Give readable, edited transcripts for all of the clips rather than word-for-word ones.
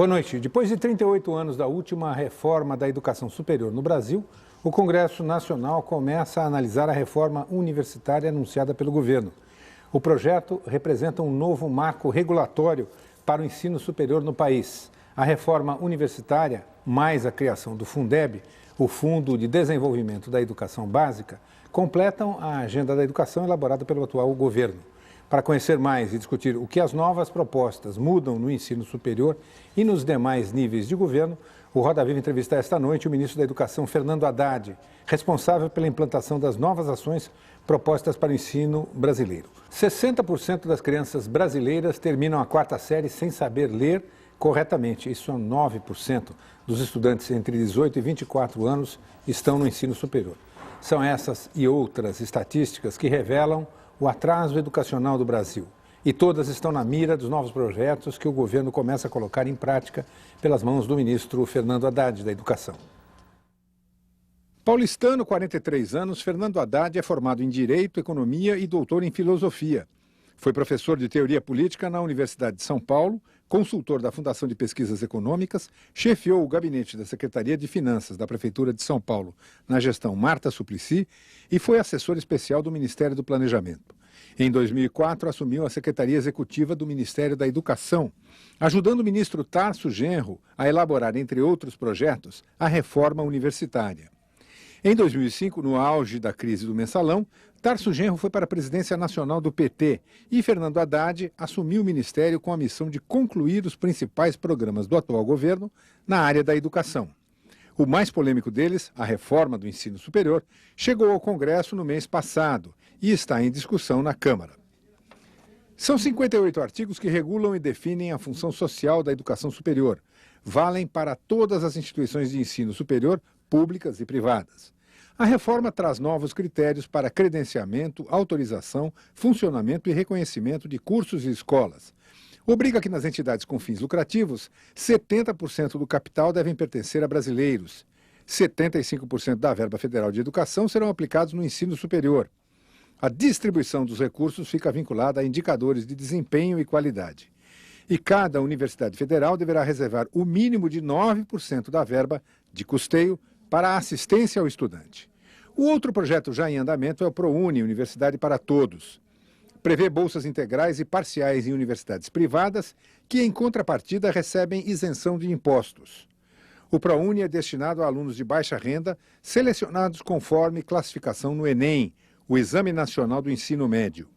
Boa noite. Depois de 38 anos da última reforma da educação superior no Brasil, o Congresso Nacional começa a analisar a reforma universitária anunciada pelo governo. O projeto representa um novo marco regulatório para o ensino superior no país. A reforma universitária, mais a criação do Fundeb, o Fundo de Desenvolvimento da Educação Básica, completam a agenda da educação elaborada pelo atual governo. Para conhecer mais e discutir o que as novas propostas mudam no ensino superior e nos demais níveis de governo, o Roda Viva entrevista esta noite o ministro da Educação, Fernando Haddad, responsável pela implantação das novas ações propostas para o ensino brasileiro. 60% das crianças brasileiras terminam a quarta série sem saber ler corretamente. Isso é 9% dos estudantes entre 18 e 24 anos estão no ensino superior. São essas e outras estatísticas que revelam o atraso educacional do Brasil. E todas estão na mira dos novos projetos que o governo começa a colocar em prática pelas mãos do ministro Fernando Haddad, da Educação. Paulistano, 43 anos, Fernando Haddad é formado em Direito, Economia e doutor em Filosofia. Foi professor de Teoria Política na Universidade de São Paulo, consultor da Fundação de Pesquisas Econômicas, chefiou o gabinete da Secretaria de Finanças da Prefeitura de São Paulo na gestão Marta Suplicy e foi assessor especial do Ministério do Planejamento. Em 2004, assumiu a Secretaria Executiva do Ministério da Educação, ajudando o ministro Tarso Genro a elaborar, entre outros projetos, a reforma universitária. Em 2005, no auge da crise do mensalão, Tarso Genro foi para a presidência nacional do PT e Fernando Haddad assumiu o ministério com a missão de concluir os principais programas do atual governo na área da educação. O mais polêmico deles, a reforma do ensino superior, chegou ao Congresso no mês passado e está em discussão na Câmara. São 58 artigos que regulam e definem a função social da educação superior. Valem para todas as instituições de ensino superior, públicas e privadas. A reforma traz novos critérios para credenciamento, autorização, funcionamento e reconhecimento de cursos e escolas. Obriga que nas entidades com fins lucrativos, 70% do capital devem pertencer a brasileiros. 75% da verba federal de educação serão aplicados no ensino superior. A distribuição dos recursos fica vinculada a indicadores de desempenho e qualidade. E cada universidade federal deverá reservar o mínimo de 9% da verba de custeio para a assistência ao estudante. O outro projeto já em andamento é o ProUni, Universidade para Todos. Prevê bolsas integrais e parciais em universidades privadas que, em contrapartida, recebem isenção de impostos. O ProUni é destinado a alunos de baixa renda, selecionados conforme classificação no Enem, o Exame Nacional do Ensino Médio.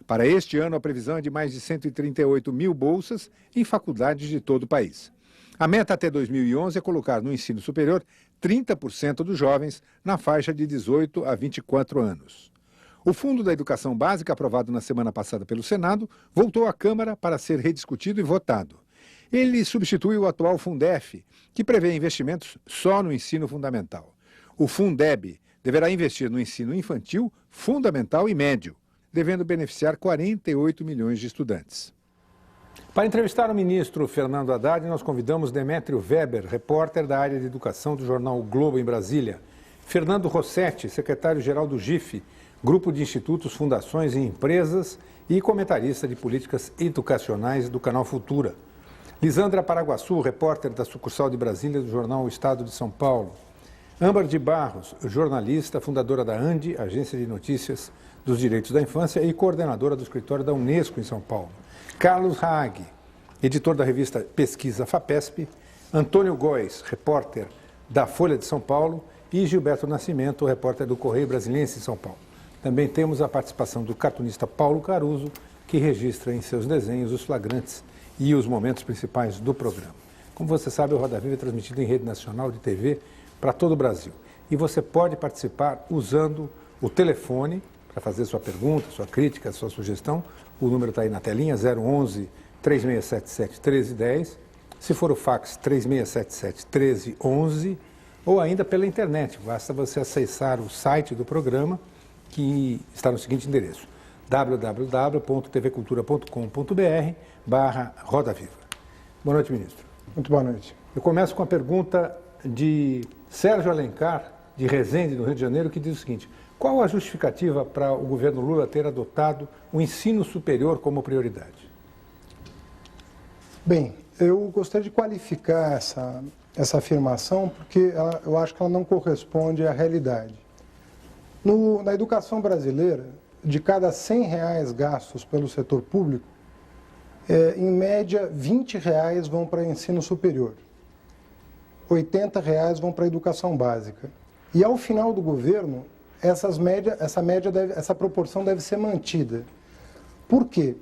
Para este ano, a previsão é de mais de 138 mil bolsas em faculdades de todo o país. A meta até 2011 é colocar no ensino superior 30% dos jovens na faixa de 18 a 24 anos. O Fundo da Educação Básica, aprovado na semana passada pelo Senado, voltou à Câmara para ser rediscutido e votado. Ele substitui o atual Fundef, que prevê investimentos só no ensino fundamental. O Fundeb deverá investir no ensino infantil, fundamental e médio, devendo beneficiar 48 milhões de estudantes. Para entrevistar o ministro Fernando Haddad, nós convidamos Demétrio Weber, repórter da área de educação do jornal O Globo em Brasília, Fernando Rossetti, secretário-geral do GIF, Grupo de Institutos, Fundações e Empresas, e comentarista de políticas educacionais do canal Futura, Lisandra Paraguaçu, repórter da sucursal de Brasília do jornal O Estado de São Paulo, Âmbar de Barros, jornalista, fundadora da ANDI, Agência de Notícias dos Direitos da Infância e coordenadora do escritório da Unesco em São Paulo, Carlos Haag, editor da revista Pesquisa FAPESP, Antônio Góes, repórter da Folha de São Paulo e Gilberto Nascimento, repórter do Correio Brasiliense em São Paulo. Também temos a participação do cartunista Paulo Caruso, que registra em seus desenhos os flagrantes e os momentos principais do programa. Como você sabe, o Roda Viva é transmitido em rede nacional de TV para todo o Brasil. E você pode participar usando o telefone para fazer sua pergunta, sua crítica, sua sugestão. O número está aí na telinha, 011 3677 1310. Se for o fax, 3677 1311. Ou ainda pela internet. Basta você acessar o site do programa, que está no seguinte endereço: www.tvcultura.com.br/Roda Viva. Boa noite, ministro. Muito boa noite. Eu começo com a pergunta de Sérgio Alencar, de Resende, no Rio de Janeiro, que diz o seguinte: qual a justificativa para o governo Lula ter adotado o ensino superior como prioridade? Bem, Eu gostaria de qualificar essa afirmação porque eu acho que ela não corresponde à realidade. Na educação brasileira, de cada R$100 gastos pelo setor público, em média, R$20 vão para ensino superior, R$80 vão para a educação básica. E ao final do governo, essa proporção deve ser mantida. Por quê?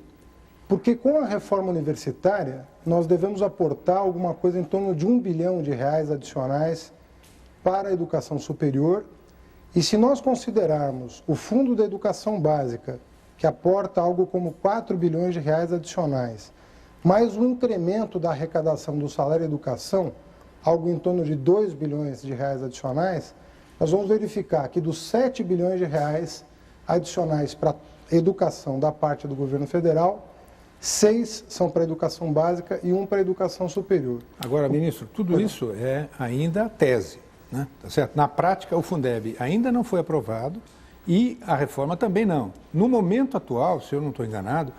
Porque com a reforma universitária, nós devemos aportar alguma coisa em torno de R$1 bilhão adicionais para a educação superior. E se nós considerarmos o Fundo da Educação Básica, que aporta algo como R$4 bilhões adicionais, mais o incremento da arrecadação do salário educação, algo em torno de R$2 bilhões adicionais, nós vamos verificar que dos R$7 bilhões adicionais para a educação da parte do governo federal, 6 são para a educação básica e 1 para a educação superior. Agora, ministro, tudo isso é ainda tese, né? Tá certo? Na prática, o Fundeb ainda não foi aprovado e a reforma também não. No momento atual, se eu não estou enganado,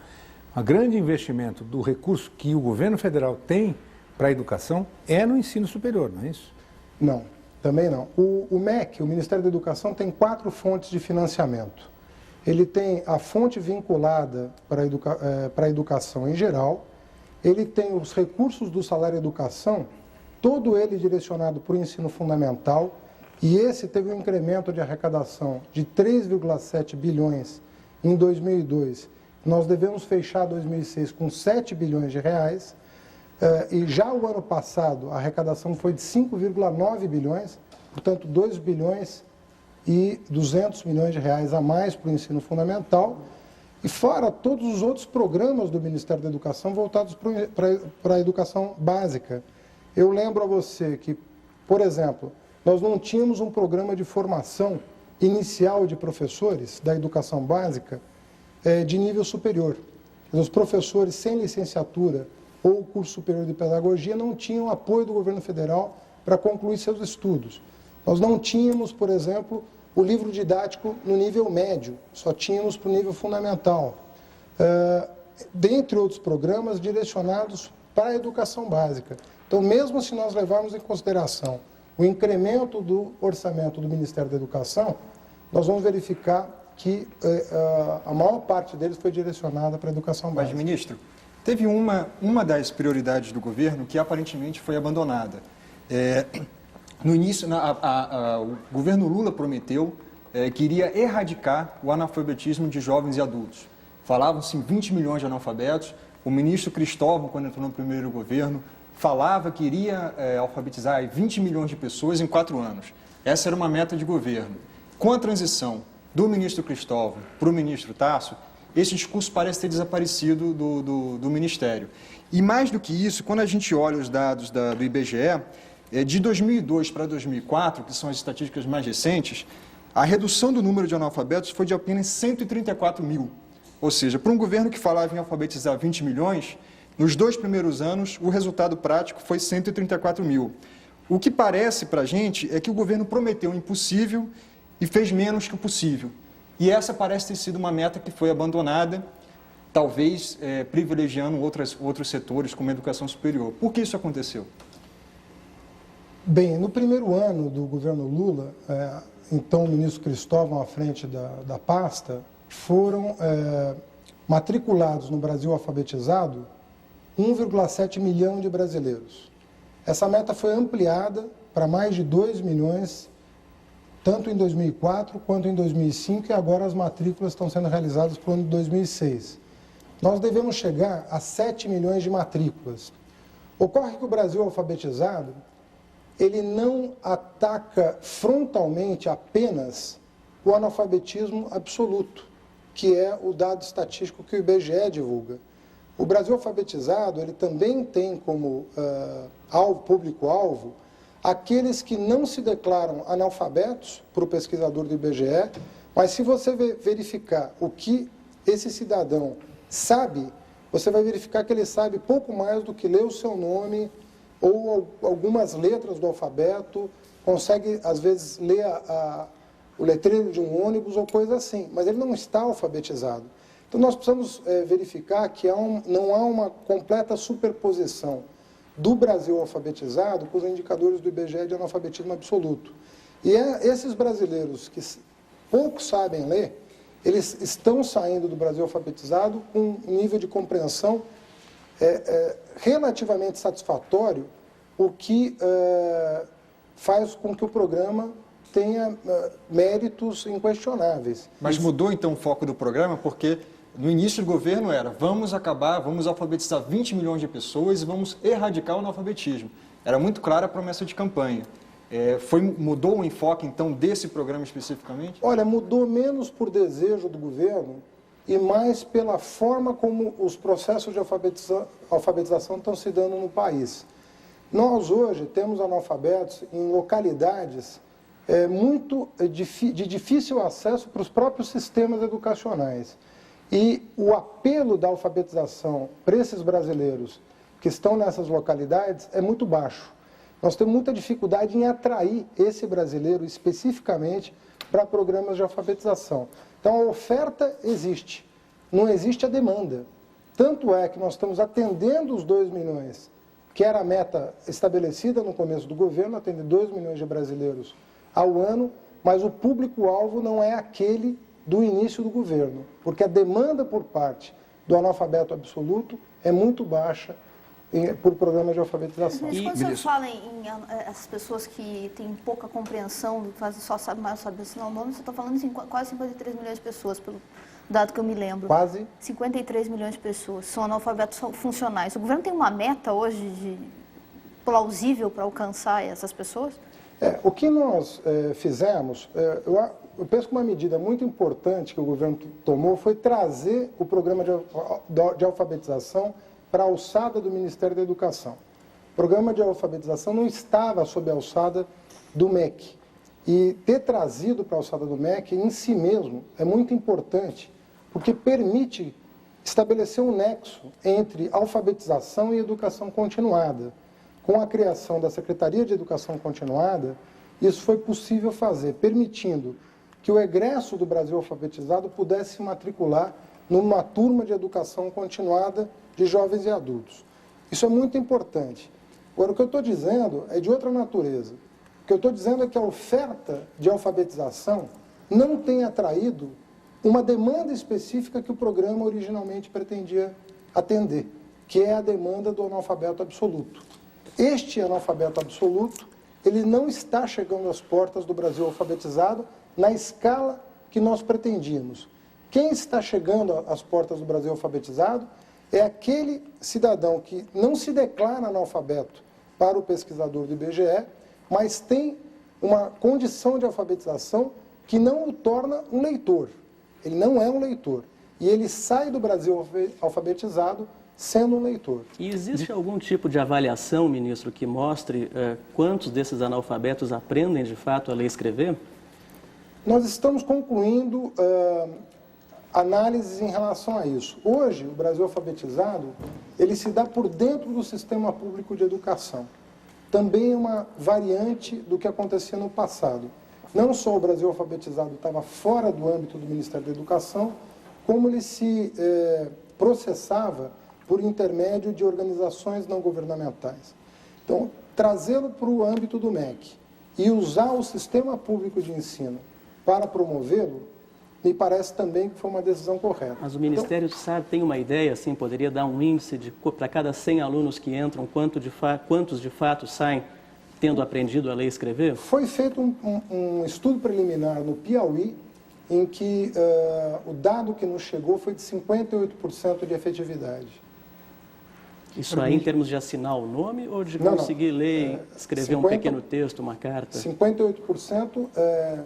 o grande investimento do recurso que o governo federal tem para a educação é no ensino superior, não é isso? Não, também não. O MEC, o Ministério da Educação, tem 4 fontes de financiamento. Ele tem a fonte vinculada para a educação em geral, ele tem os recursos do salário educação, todo ele direcionado para o ensino fundamental, e esse teve um incremento de arrecadação de 3,7 bilhões em 2002. Nós devemos fechar 2006 com 7 bilhões de reais, e já o ano passado a arrecadação foi de 5,9 bilhões, portanto 2 bilhões e 200 milhões de reais a mais para o ensino fundamental, e fora todos os outros programas do Ministério da Educação voltados para a educação básica. Eu lembro a você que, por exemplo, nós não tínhamos um programa de formação inicial de professores da educação básica de nível superior. Os professores sem licenciatura ou curso superior de pedagogia não tinham apoio do governo federal para concluir seus estudos. Nós não tínhamos, por exemplo, o livro didático no nível médio, só tínhamos para o nível fundamental. Dentre outros programas direcionados para a educação básica. Então, mesmo se nós levarmos em consideração o incremento do orçamento do Ministério da Educação, nós vamos verificar que a maior parte deles foi direcionada para a educação básica. Mas, ministro, teve uma das prioridades do governo que aparentemente foi abandonada. No início, o governo Lula prometeu que iria erradicar o analfabetismo de jovens e adultos. Falavam-se em 20 milhões de analfabetos. O ministro Cristóvão, quando entrou no primeiro governo, falava que iria alfabetizar 20 milhões de pessoas em 4 anos. Essa era uma meta de governo. Com a transição do ministro Cristóvão para o ministro Tasso, esse discurso parece ter desaparecido do Ministério. E mais do que isso, quando a gente olha os dados do IBGE, de 2002 para 2004, que são as estatísticas mais recentes, a redução do número de analfabetos foi de apenas 134 mil. Ou seja, para um governo que falava em alfabetizar 20 milhões, nos 2 primeiros anos, o resultado prático foi 134 mil. O que parece para a gente é que o governo prometeu o impossível e fez menos que o possível. E essa parece ter sido uma meta que foi abandonada, talvez privilegiando outros setores, como a educação superior. Por que isso aconteceu? Bem, no primeiro ano do governo Lula, então o ministro Cristóvão à frente da pasta, foram matriculados no Brasil alfabetizado 1,7 milhão de brasileiros. Essa meta foi ampliada para mais de 2 milhões, tanto em 2004 quanto em 2005, e agora as matrículas estão sendo realizadas para o ano de 2006. Nós devemos chegar a 7 milhões de matrículas. Ocorre que o Brasil alfabetizado, ele não ataca frontalmente apenas o analfabetismo absoluto, que é o dado estatístico que o IBGE divulga. O Brasil alfabetizado, ele também tem como público-alvo aqueles que não se declaram analfabetos para o pesquisador do IBGE, mas se você verificar o que esse cidadão sabe, você vai verificar que ele sabe pouco mais do que ler o seu nome ou algumas letras do alfabeto, consegue, às vezes, ler o letreiro de um ônibus ou coisa assim, mas ele não está alfabetizado. Então, nós precisamos verificar que não há uma completa superposição do Brasil alfabetizado com os indicadores do IBGE de analfabetismo absoluto. E esses brasileiros que pouco sabem ler, eles estão saindo do Brasil alfabetizado com um nível de compreensão relativamente satisfatório, o que faz com que o programa tenha méritos inquestionáveis. Mas mudou então o foco do programa, porque no início do governo era vamos alfabetizar 20 milhões de pessoas e vamos erradicar o analfabetismo. Era muito clara a promessa de campanha. Mudou o enfoque então desse programa especificamente? Olha, mudou menos por desejo do governo e mais pela forma como os processos de alfabetização estão se dando no país. Nós hoje temos analfabetos em localidades de difícil acesso para os próprios sistemas educacionais. E o apelo da alfabetização para esses brasileiros que estão nessas localidades é muito baixo. Nós temos muita dificuldade em atrair esse brasileiro especificamente para programas de alfabetização. Então, a oferta existe, não existe a demanda. Tanto é que nós estamos atendendo os 2 milhões, que era a meta estabelecida no começo do governo, atender 2 milhões de brasileiros ao ano, mas o público-alvo não é aquele do início do governo, porque a demanda por parte do analfabeto absoluto é muito baixa por programas de alfabetização. Mas quando você fala em as pessoas que têm pouca compreensão, só sabem mais saber assinar o nome, você está falando em quase 53 milhões de pessoas, pelo dado que eu me lembro. Quase? 53 milhões de pessoas são analfabetos funcionais. O governo tem uma meta hoje plausível para alcançar essas pessoas? O que nós fizemos, eu penso que uma medida muito importante que o governo tomou foi trazer o programa de alfabetização para a alçada do Ministério da Educação. O programa de alfabetização não estava sob a alçada do MEC. E ter trazido para a alçada do MEC, em si mesmo, é muito importante, porque permite estabelecer um nexo entre alfabetização e educação continuada. Com a criação da Secretaria de Educação Continuada, isso foi possível fazer, permitindo que o egresso do Brasil alfabetizado pudesse se matricular numa turma de educação continuada de jovens e adultos. Isso é muito importante. Agora, o que eu estou dizendo é de outra natureza. O que eu estou dizendo é que a oferta de alfabetização não tem atraído uma demanda específica que o programa originalmente pretendia atender, que é a demanda do analfabeto absoluto. Este analfabeto absoluto, ele não está chegando às portas do Brasil alfabetizado na escala que nós pretendíamos. Quem está chegando às portas do Brasil alfabetizado é aquele cidadão que não se declara analfabeto para o pesquisador do IBGE, mas tem uma condição de alfabetização que não o torna um leitor. Ele não é um leitor. E ele sai do Brasil alfabetizado sendo um leitor. E existe algum tipo de avaliação, ministro, que mostre quantos desses analfabetos aprendem de fato a ler e escrever? Nós estamos concluindo análises em relação a isso. Hoje, o Brasil alfabetizado, ele se dá por dentro do sistema público de educação. Também é uma variante do que acontecia no passado. Não só o Brasil alfabetizado estava fora do âmbito do Ministério da Educação, como ele se processava por intermédio de organizações não governamentais. Então, trazê-lo para o âmbito do MEC e usar o sistema público de ensino para promovê-lo, me parece também que foi uma decisão correta. Mas o Ministério tem uma ideia, assim, poderia dar um índice para cada 100 alunos que entram, quantos de fato saem tendo aprendido a ler e escrever? Foi feito um estudo preliminar no Piauí, em que o dado que nos chegou foi de 58% de efetividade. Isso aí em termos de assinar o nome ou de conseguir ler e escrever um pequeno texto, uma carta? 58%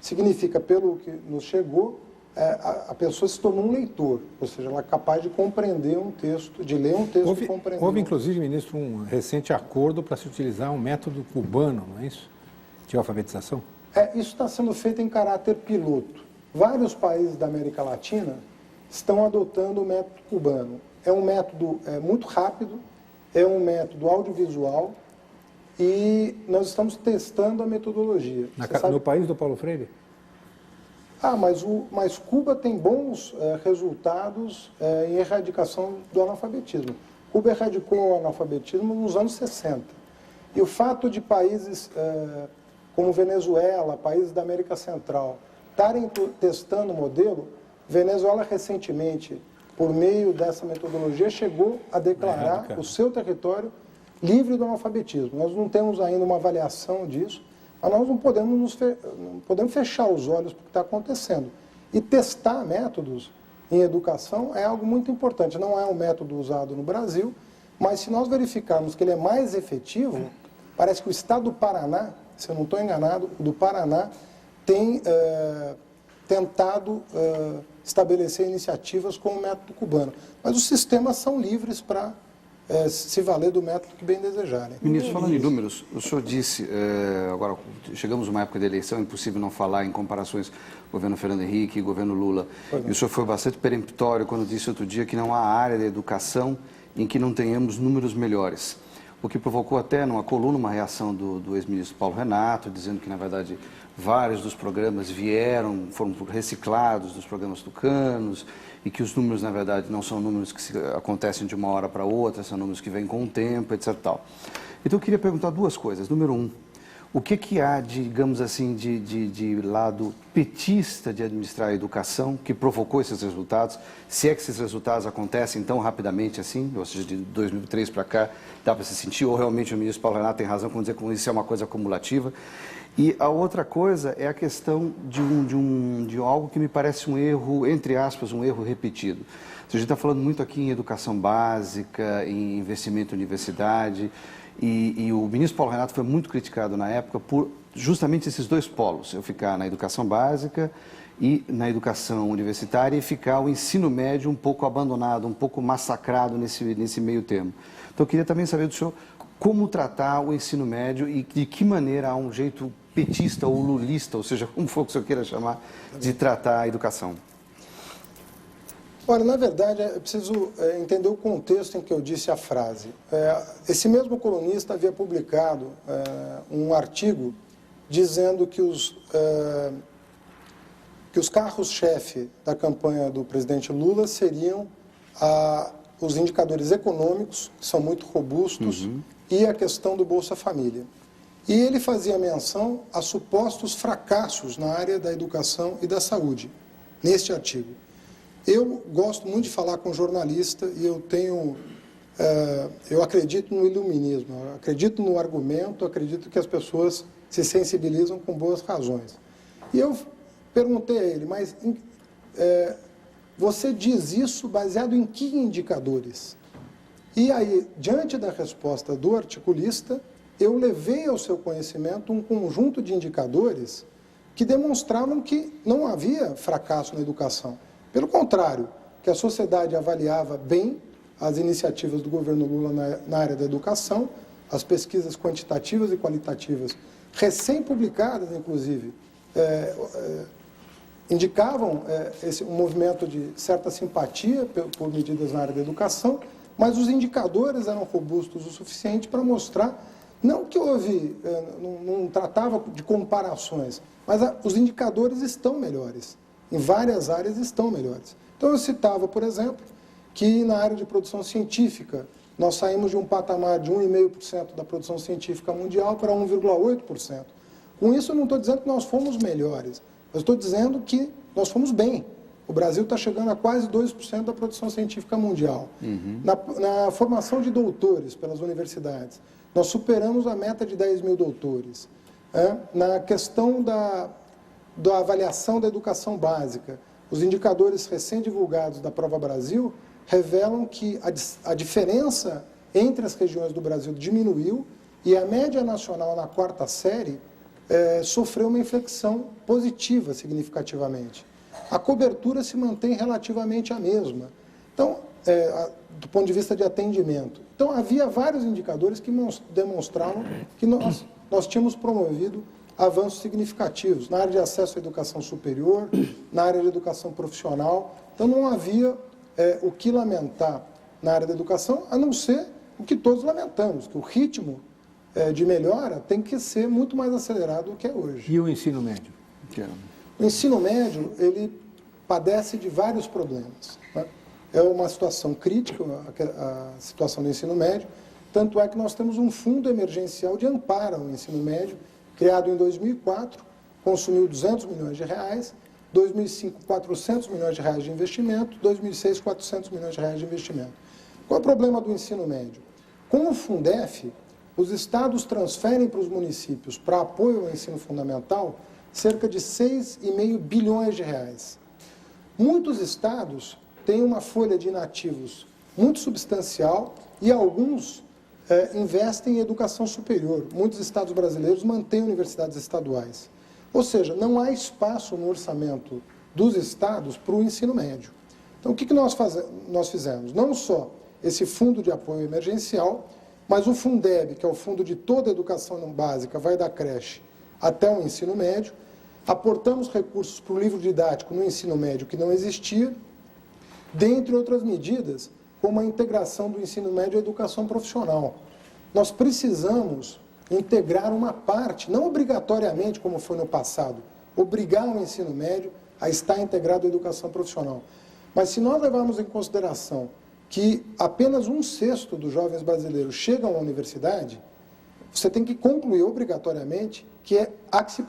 significa, pelo que nos chegou, a pessoa se tornou um leitor, ou seja, ela é capaz de compreender um texto, de ler um texto e compreender. Houve, inclusive, ministro, um recente acordo para se utilizar um método cubano, não é isso? De alfabetização? Isso está sendo feito em caráter piloto. Vários países da América Latina estão adotando o método cubano. É um método muito rápido, é um método audiovisual e nós estamos testando a metodologia. No país do Paulo Freire? Mas Cuba tem bons resultados em erradicação do analfabetismo. Cuba erradicou o analfabetismo nos anos 60. E o fato de países como Venezuela, países da América Central, estarem testando o modelo, Venezuela recentemente, por meio dessa metodologia, chegou a declarar o seu território livre do analfabetismo. Nós não temos ainda uma avaliação disso, mas nós não podemos fechar os olhos para o que está acontecendo. E testar métodos em educação é algo muito importante. Não é um método usado no Brasil, mas se nós verificarmos que ele é mais efetivo, parece que o estado do Paraná, se eu não estou enganado, do Paraná tem tentado estabelecer iniciativas com o método cubano. Mas os sistemas são livres para se valer do método que bem desejarem. Ministro, falando em números, o senhor disse, agora chegamos numa época de eleição, é impossível não falar em comparações governo Fernando Henrique e governo Lula. E o senhor foi bastante peremptório quando disse outro dia que não há área da educação em que não tenhamos números melhores. O que provocou até numa coluna uma reação do ex-ministro Paulo Renato, dizendo que, na verdade, vários dos programas foram reciclados dos programas tucanos, e que os números, na verdade, não são números que acontecem de uma hora para outra, são números que vêm com o tempo, etc. Tal. Então, eu queria perguntar duas coisas. Número um, o que há, digamos assim, de lado petista de administrar a educação que provocou esses resultados? Se é que esses resultados acontecem tão rapidamente assim, ou seja, de 2003 para cá, dá para se sentir, ou realmente o ministro Paulo Renato tem razão quando dizer que isso é uma coisa acumulativa? E a outra coisa é a questão de algo que me parece um erro, entre aspas, um erro repetido. A gente está falando muito aqui em educação básica, em investimento em universidade, e o ministro Paulo Renato foi muito criticado na época por justamente esses dois polos, eu ficar na educação básica e na educação universitária e ficar o ensino médio um pouco abandonado, um pouco massacrado nesse meio termo. Então eu queria também saber do senhor como tratar o ensino médio e de que maneira há um jeito petista ou lulista, ou seja, como for que o senhor queira chamar, de tratar a educação. Olha, na verdade, é preciso entender o contexto em que eu disse a frase. Esse mesmo colunista havia publicado um artigo dizendo que os carros-chefe da campanha do presidente Lula seriam os indicadores econômicos, que são muito robustos, e a questão do Bolsa Família. E ele fazia menção a supostos fracassos na área da educação e da saúde, neste artigo. Eu gosto muito de falar com jornalista e eu acredito no iluminismo, eu acredito no argumento, acredito que as pessoas se sensibilizam com boas razões. E eu perguntei a ele, mas você diz isso baseado em que indicadores? E aí, diante da resposta do articulista, eu levei ao seu conhecimento um conjunto de indicadores que demonstravam que não havia fracasso na educação. Pelo contrário, que a sociedade avaliava bem as iniciativas do governo Lula na área da educação, as pesquisas quantitativas e qualitativas, recém-publicadas, inclusive, indicavam um movimento de certa simpatia por medidas na área da educação, mas os indicadores eram robustos o suficiente para mostrar, não que houve, não tratava de comparações, mas os indicadores estão melhores. Em várias áreas estão melhores. Então, eu citava, por exemplo, que na área de produção científica, nós saímos de um patamar de 1,5% da produção científica mundial para 1,8%. Com isso, eu não estou dizendo que nós fomos melhores, eu estou dizendo que nós fomos bem. O Brasil está chegando a quase 2% da produção científica mundial. Na formação de doutores pelas universidades, nós superamos a meta de 10 mil doutores. Na questão da avaliação da educação básica, os indicadores recém-divulgados da Prova Brasil revelam que a diferença entre as regiões do Brasil diminuiu e a média nacional na quarta série sofreu uma inflexão positiva significativamente. A cobertura se mantém relativamente a mesma. Então, do ponto de vista de atendimento. Então, havia vários indicadores que demonstravam que nós tínhamos promovido avanços significativos na área de acesso à educação superior, na área de educação profissional. Então, não havia o que lamentar na área da educação, a não ser o que todos lamentamos, que o ritmo de melhora tem que ser muito mais acelerado do que é hoje. E o ensino médio? O ensino médio, ele padece de vários problemas. Né? é uma situação crítica, a situação do ensino médio, tanto é que nós temos um fundo emergencial de amparo ao ensino médio, criado em 2004, consumiu 200 milhões de reais, 2005, 400 milhões de reais de investimento, 2006, 400 milhões de reais de investimento. Qual é o problema do ensino médio? Com o Fundef, os estados transferem para os municípios, para apoio ao ensino fundamental, cerca de 6,5 bilhões de reais. Muitos estados têm uma folha de inativos muito substancial e alguns investem em educação superior. Muitos estados brasileiros mantêm universidades estaduais. Ou seja, não há espaço no orçamento dos estados para o ensino médio. Então, o que nós fizemos? Não só esse fundo de apoio emergencial, mas o Fundeb, que é o fundo de toda a educação básica, vai da creche até o ensino médio. Aportamos recursos para o livro didático no ensino médio que não existia, dentre outras medidas, como a integração do ensino médio à educação profissional. Nós precisamos integrar uma parte, não obrigatoriamente como foi no passado, obrigar o ensino médio a estar integrado à educação profissional. Mas se nós levarmos em consideração que apenas 1/6 dos jovens brasileiros chegam à universidade, você tem que concluir obrigatoriamente que há que se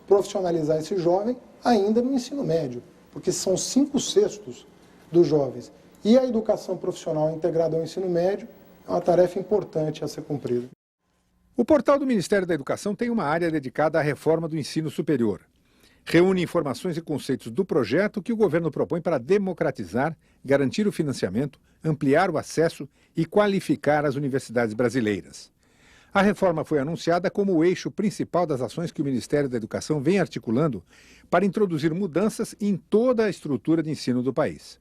profissionalizar esse jovem ainda no ensino médio, porque são 5/6 dos jovens. E a educação profissional integrada ao ensino médio é uma tarefa importante a ser cumprida. O portal do Ministério da Educação tem uma área dedicada à reforma do ensino superior. Reúne informações e conceitos do projeto que o governo propõe para democratizar, garantir o financiamento, ampliar o acesso e qualificar as universidades brasileiras. A reforma foi anunciada como o eixo principal das ações que o Ministério da Educação vem articulando para introduzir mudanças em toda a estrutura de ensino do país.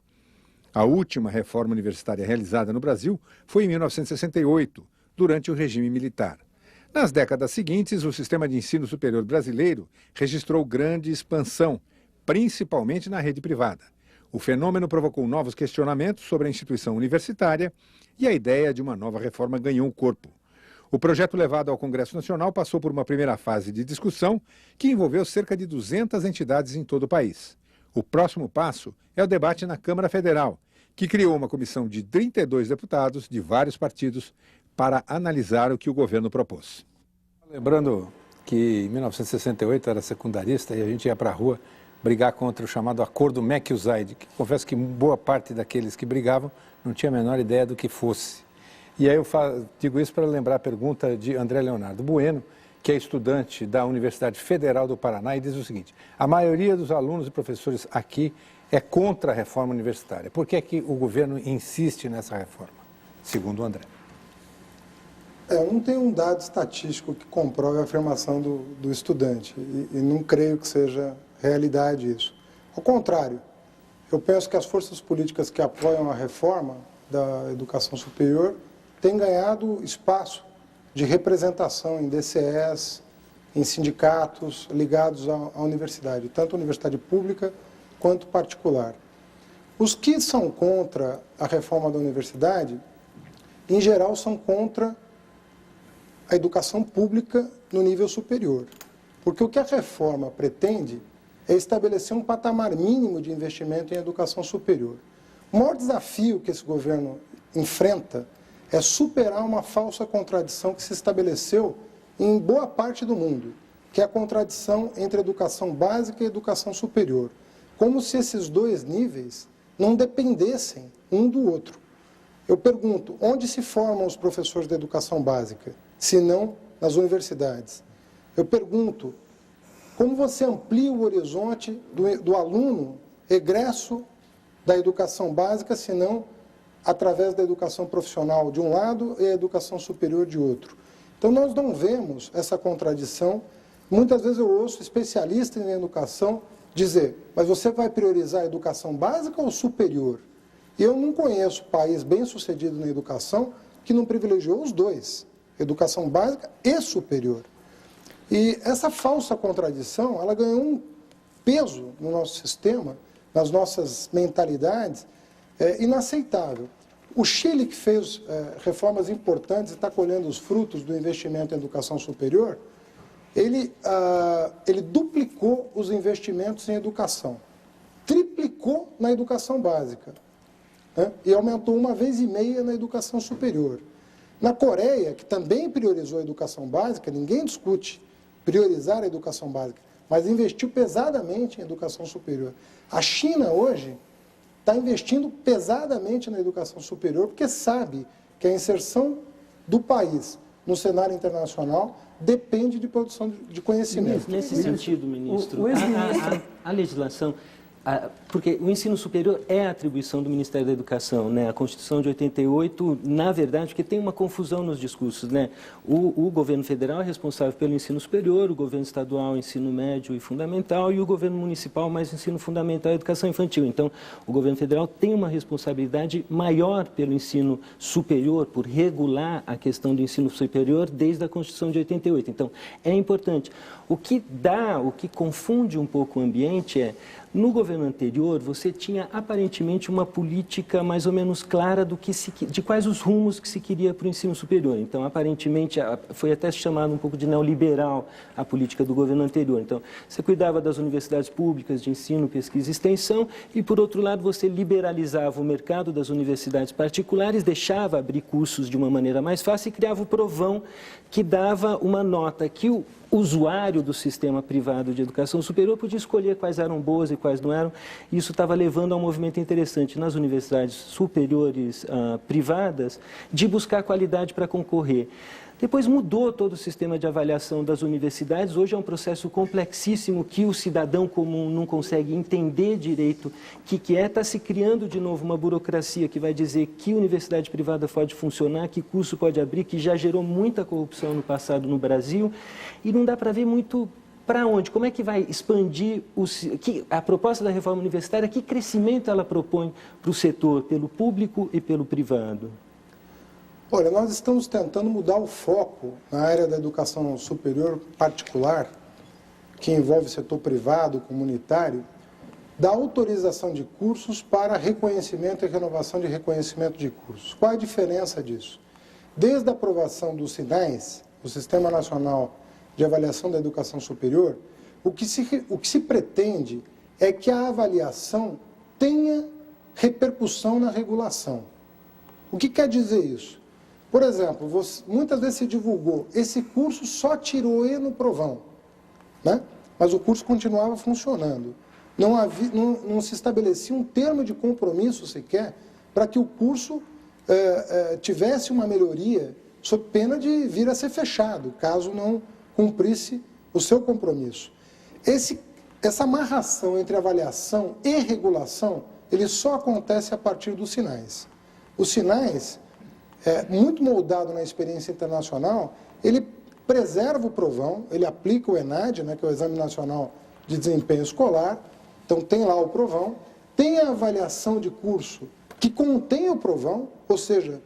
A última reforma universitária realizada no Brasil foi em 1968, durante o regime militar. Nas décadas seguintes, o sistema de ensino superior brasileiro registrou grande expansão, principalmente na rede privada. O fenômeno provocou novos questionamentos sobre a instituição universitária e a ideia de uma nova reforma ganhou corpo. O projeto levado ao Congresso Nacional passou por uma primeira fase de discussão que envolveu cerca de 200 entidades em todo o país. O próximo passo é o debate na Câmara Federal, que criou uma comissão de 32 deputados de vários partidos para analisar o que o governo propôs. Lembrando que em 1968 era secundarista e a gente ia para a rua brigar contra o chamado Acordo MEC-USAID, que confesso que boa parte daqueles que brigavam não tinha a menor ideia do que fosse. E aí eu digo isso para lembrar a pergunta de André Leonardo Bueno, que é estudante da Universidade Federal do Paraná, e diz o seguinte: a maioria dos alunos e professores aqui é contra a reforma universitária. Por que é que o governo insiste nessa reforma, segundo o André? Eu não tenho um dado estatístico que comprove a afirmação do estudante e não creio que seja realidade isso. Ao contrário, eu penso que as forças políticas que apoiam a reforma da educação superior têm ganhado espaço de representação em DCEs, em sindicatos ligados à universidade, tanto a universidade pública quanto particular. Os que são contra a reforma da universidade, em geral, são contra a educação pública no nível superior. Porque o que a reforma pretende é estabelecer um patamar mínimo de investimento em educação superior. O maior desafio que esse governo enfrenta é superar uma falsa contradição que se estabeleceu em boa parte do mundo, que é a contradição entre educação básica e educação superior. Como se esses dois níveis não dependessem um do outro. Eu pergunto, onde se formam os professores da educação básica, se não nas universidades? Eu pergunto, como você amplia o horizonte do aluno egresso da educação básica, se não através da educação profissional de um lado e a educação superior de outro? Então, nós não vemos essa contradição. Muitas vezes eu ouço especialistas em educação dizer, mas você vai priorizar a educação básica ou superior? E eu não conheço país bem-sucedido na educação que não privilegiou os dois, educação básica e superior. E essa falsa contradição, ela ganhou um peso no nosso sistema, nas nossas mentalidades, inaceitável. O Chile, que fez reformas importantes e está colhendo os frutos do investimento em educação superior, ele duplicou os investimentos em educação, triplicou na educação básica. né? E aumentou 1,5 vezes na educação superior. Na Coreia, que também priorizou a educação básica, ninguém discute priorizar a educação básica, mas investiu pesadamente em educação superior. A China, hoje, está investindo pesadamente na educação superior, porque sabe que a inserção do país no cenário internacional depende de produção de conhecimento. Nesse sentido, ministro, O ex-ministro, a legislação, porque o ensino superior é atribuição do Ministério da Educação, né? A Constituição de 88, na verdade, porque tem uma confusão nos discursos, né? O governo federal é responsável pelo ensino superior, o governo estadual, ensino médio e fundamental, e o governo municipal, mais ensino fundamental e educação infantil. Então, o governo federal tem uma responsabilidade maior pelo ensino superior, por regular a questão do ensino superior desde a Constituição de 88. Então, é importante. O que confunde um pouco o ambiente é, no governo anterior, você tinha aparentemente uma política mais ou menos clara de quais os rumos que se queria para o ensino superior. Então, aparentemente, foi até chamado um pouco de neoliberal a política do governo anterior. Então, você cuidava das universidades públicas de ensino, pesquisa e extensão e, por outro lado, você liberalizava o mercado das universidades particulares, deixava abrir cursos de uma maneira mais fácil e criava o provão que dava uma nota que o usuário do sistema privado de educação superior podia escolher quais eram boas e quais não eram. Isso estava levando a um movimento interessante nas universidades superiores privadas de buscar qualidade para concorrer. Depois mudou todo o sistema de avaliação das universidades. Hoje é um processo complexíssimo que o cidadão comum não consegue entender direito o que é. Está se criando de novo uma burocracia que vai dizer que universidade privada pode funcionar, que curso pode abrir, que já gerou muita corrupção no passado no Brasil. E não dá para ver muito para onde, como é que vai expandir a proposta da reforma universitária, que crescimento ela propõe para o setor, pelo público e pelo privado? Olha, nós estamos tentando mudar o foco na área da educação superior particular, que envolve setor privado, comunitário, da autorização de cursos para reconhecimento e renovação de reconhecimento de cursos. Qual a diferença disso? Desde a aprovação dos SINAES, o Sistema Nacional de Avaliação da Educação Superior, o que se pretende é que a avaliação tenha repercussão na regulação. O que quer dizer isso? Por exemplo, muitas vezes se divulgou, esse curso só tirou E no provão, né? Mas o curso continuava funcionando. Não se estabelecia um termo de compromisso sequer para que o curso tivesse uma melhoria sob pena de vir a ser fechado, caso não cumprisse o seu compromisso. Essa amarração entre avaliação e regulação, ele só acontece a partir dos SINAES. Os SINAES, muito moldado na experiência internacional, ele preserva o provão, ele aplica o ENAD, né, que é o Exame Nacional de Desempenho Escolar, então tem lá o provão, tem a avaliação de curso que contém o provão, ou seja,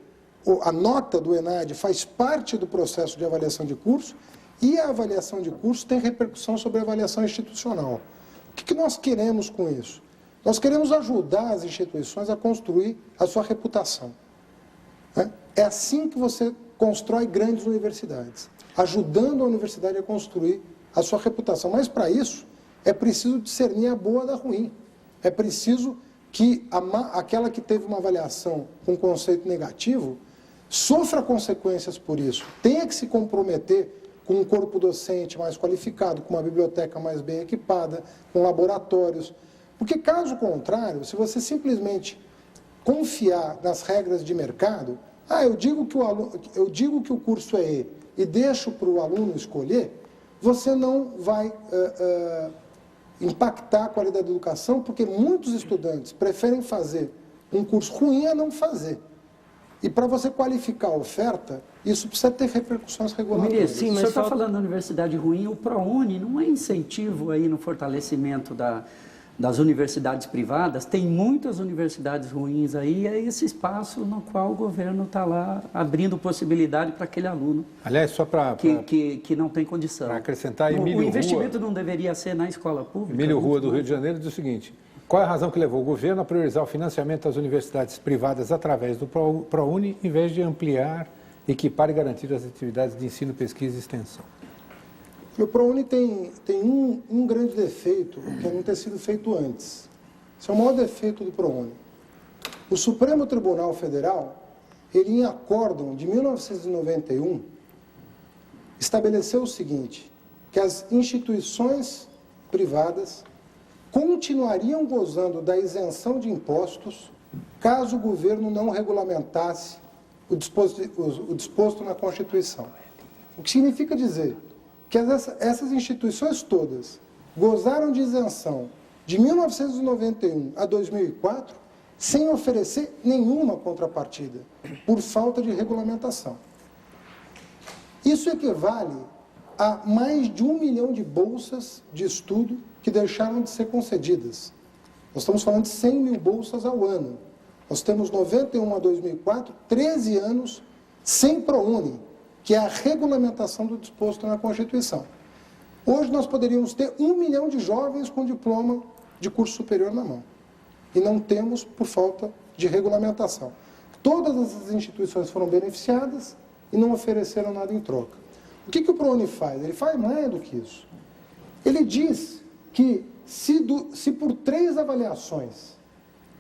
a nota do ENAD faz parte do processo de avaliação de curso, e a avaliação de curso tem repercussão sobre a avaliação institucional. O que nós queremos com isso? Nós queremos ajudar as instituições a construir a sua reputação. É assim que você constrói grandes universidades, ajudando a universidade a construir a sua reputação. Mas, para isso, é preciso discernir a boa da ruim. É preciso que aquela que teve uma avaliação com conceito negativo sofra consequências por isso. Tenha que se comprometer com um corpo docente mais qualificado, com uma biblioteca mais bem equipada, com laboratórios. Porque, caso contrário, se você simplesmente confiar nas regras de mercado, eu digo que o curso é E e deixo para o aluno escolher, você não vai impactar a qualidade da educação, porque muitos estudantes preferem fazer um curso ruim a não fazer. E para você qualificar a oferta, isso precisa ter repercussões regulatórias. Sim, mas o senhor está falando da universidade ruim, o ProUni não é incentivo aí no fortalecimento das universidades privadas? Tem muitas universidades ruins aí, é esse espaço no qual o governo está lá abrindo possibilidade para aquele aluno. Aliás, só para que não tem condição. Para acrescentar, Emílio Rua... O investimento não deveria ser na escola pública? Emílio Rua, do Rio de Janeiro, diz o seguinte: qual é a razão que levou o governo a priorizar o financiamento das universidades privadas através do ProUni, em vez de ampliar, equipar e garantir as atividades de ensino, pesquisa e extensão? O ProUni tem um grande defeito, que é não ter sido feito antes. Esse é o maior defeito do ProUni. O Supremo Tribunal Federal, ele em acórdão de 1991, estabeleceu o seguinte, que as instituições privadas continuariam gozando da isenção de impostos caso o governo não regulamentasse o disposto na Constituição. O que significa dizer que essas instituições todas gozaram de isenção de 1991 a 2004 sem oferecer nenhuma contrapartida, por falta de regulamentação. Isso equivale a mais de 1 milhão de bolsas de estudo que deixaram de ser concedidas. Nós estamos falando de 100 mil bolsas ao ano. Nós temos 91 a 2004, 13 anos sem ProUni, que é a regulamentação do disposto na Constituição. Hoje nós poderíamos ter 1 milhão de jovens com diploma de curso superior na mão. E não temos por falta de regulamentação. Todas essas instituições foram beneficiadas e não ofereceram nada em troca. O que o ProUni faz? Ele faz mais do que isso. Ele diz que se por 3 avaliações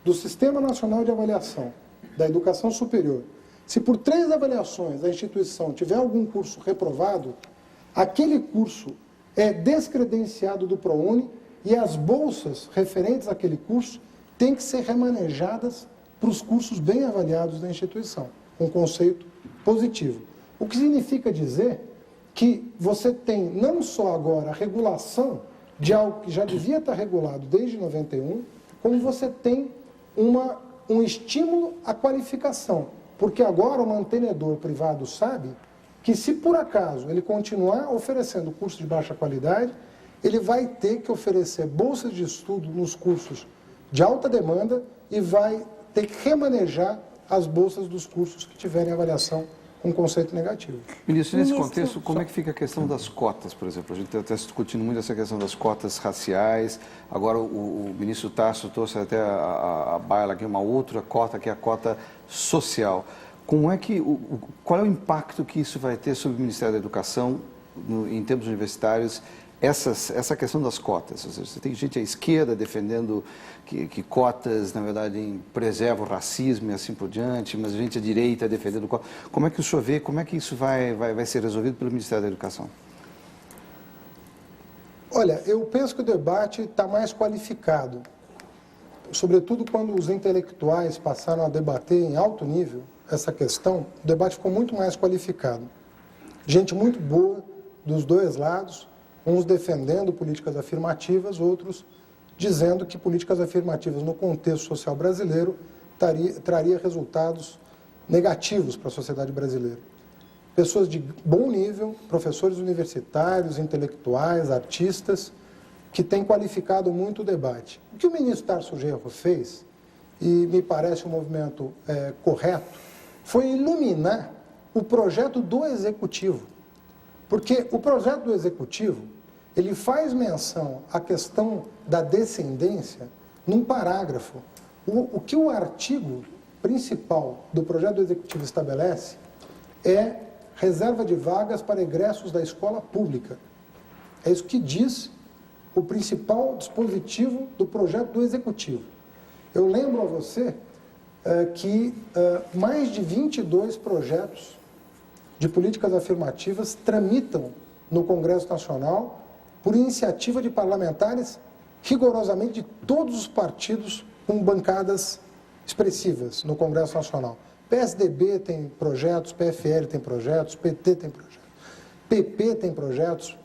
do Sistema Nacional de Avaliação da Educação Superior, se por 3 avaliações a instituição tiver algum curso reprovado, aquele curso é descredenciado do ProUni e as bolsas referentes àquele curso têm que ser remanejadas para os cursos bem avaliados da instituição, um conceito positivo. O que significa dizer que você tem não só agora a regulação de algo que já devia estar regulado desde 91, como você tem um estímulo à qualificação. Porque agora o mantenedor privado sabe que se por acaso ele continuar oferecendo cursos de baixa qualidade, ele vai ter que oferecer bolsas de estudo nos cursos de alta demanda e vai ter que remanejar as bolsas dos cursos que tiverem avaliação com conceito negativo. Ministro, nesse contexto, como é que fica a questão das cotas, por exemplo? A gente está discutindo muito essa questão das cotas raciais. Agora o ministro Tarso trouxe até a baila aqui uma outra cota, que é a cota social. Como é que, qual é o impacto que isso vai ter sobre o Ministério da Educação, em termos universitários, essa questão das cotas? Você tem gente à esquerda defendendo que cotas, na verdade, preservam o racismo e assim por diante, mas gente à direita defendendo cotas. Como é que o senhor vê, como é que isso vai ser resolvido pelo Ministério da Educação? Olha, eu penso que o debate está mais qualificado, sobretudo quando os intelectuais passaram a debater em alto nível essa questão, o debate ficou muito mais qualificado. Gente muito boa dos dois lados, uns defendendo políticas afirmativas, outros dizendo que políticas afirmativas no contexto social brasileiro traria resultados negativos para a sociedade brasileira. Pessoas de bom nível, professores universitários, intelectuais, artistas, que têm qualificado muito o debate. O que o ministro Tarso Genro fez, e me parece um movimento correto, foi iluminar o projeto do Executivo. Porque o projeto do Executivo, ele faz menção à questão da descendência num parágrafo. O que o artigo principal do projeto do Executivo estabelece é reserva de vagas para egressos da escola pública. É isso que diz o principal dispositivo do projeto do Executivo. Eu lembro a você que mais de 22 projetos de políticas afirmativas tramitam no Congresso Nacional por iniciativa de parlamentares rigorosamente de todos os partidos com bancadas expressivas no Congresso Nacional. PSDB tem projetos, PFL tem projetos, PT tem projetos, PP tem projetos,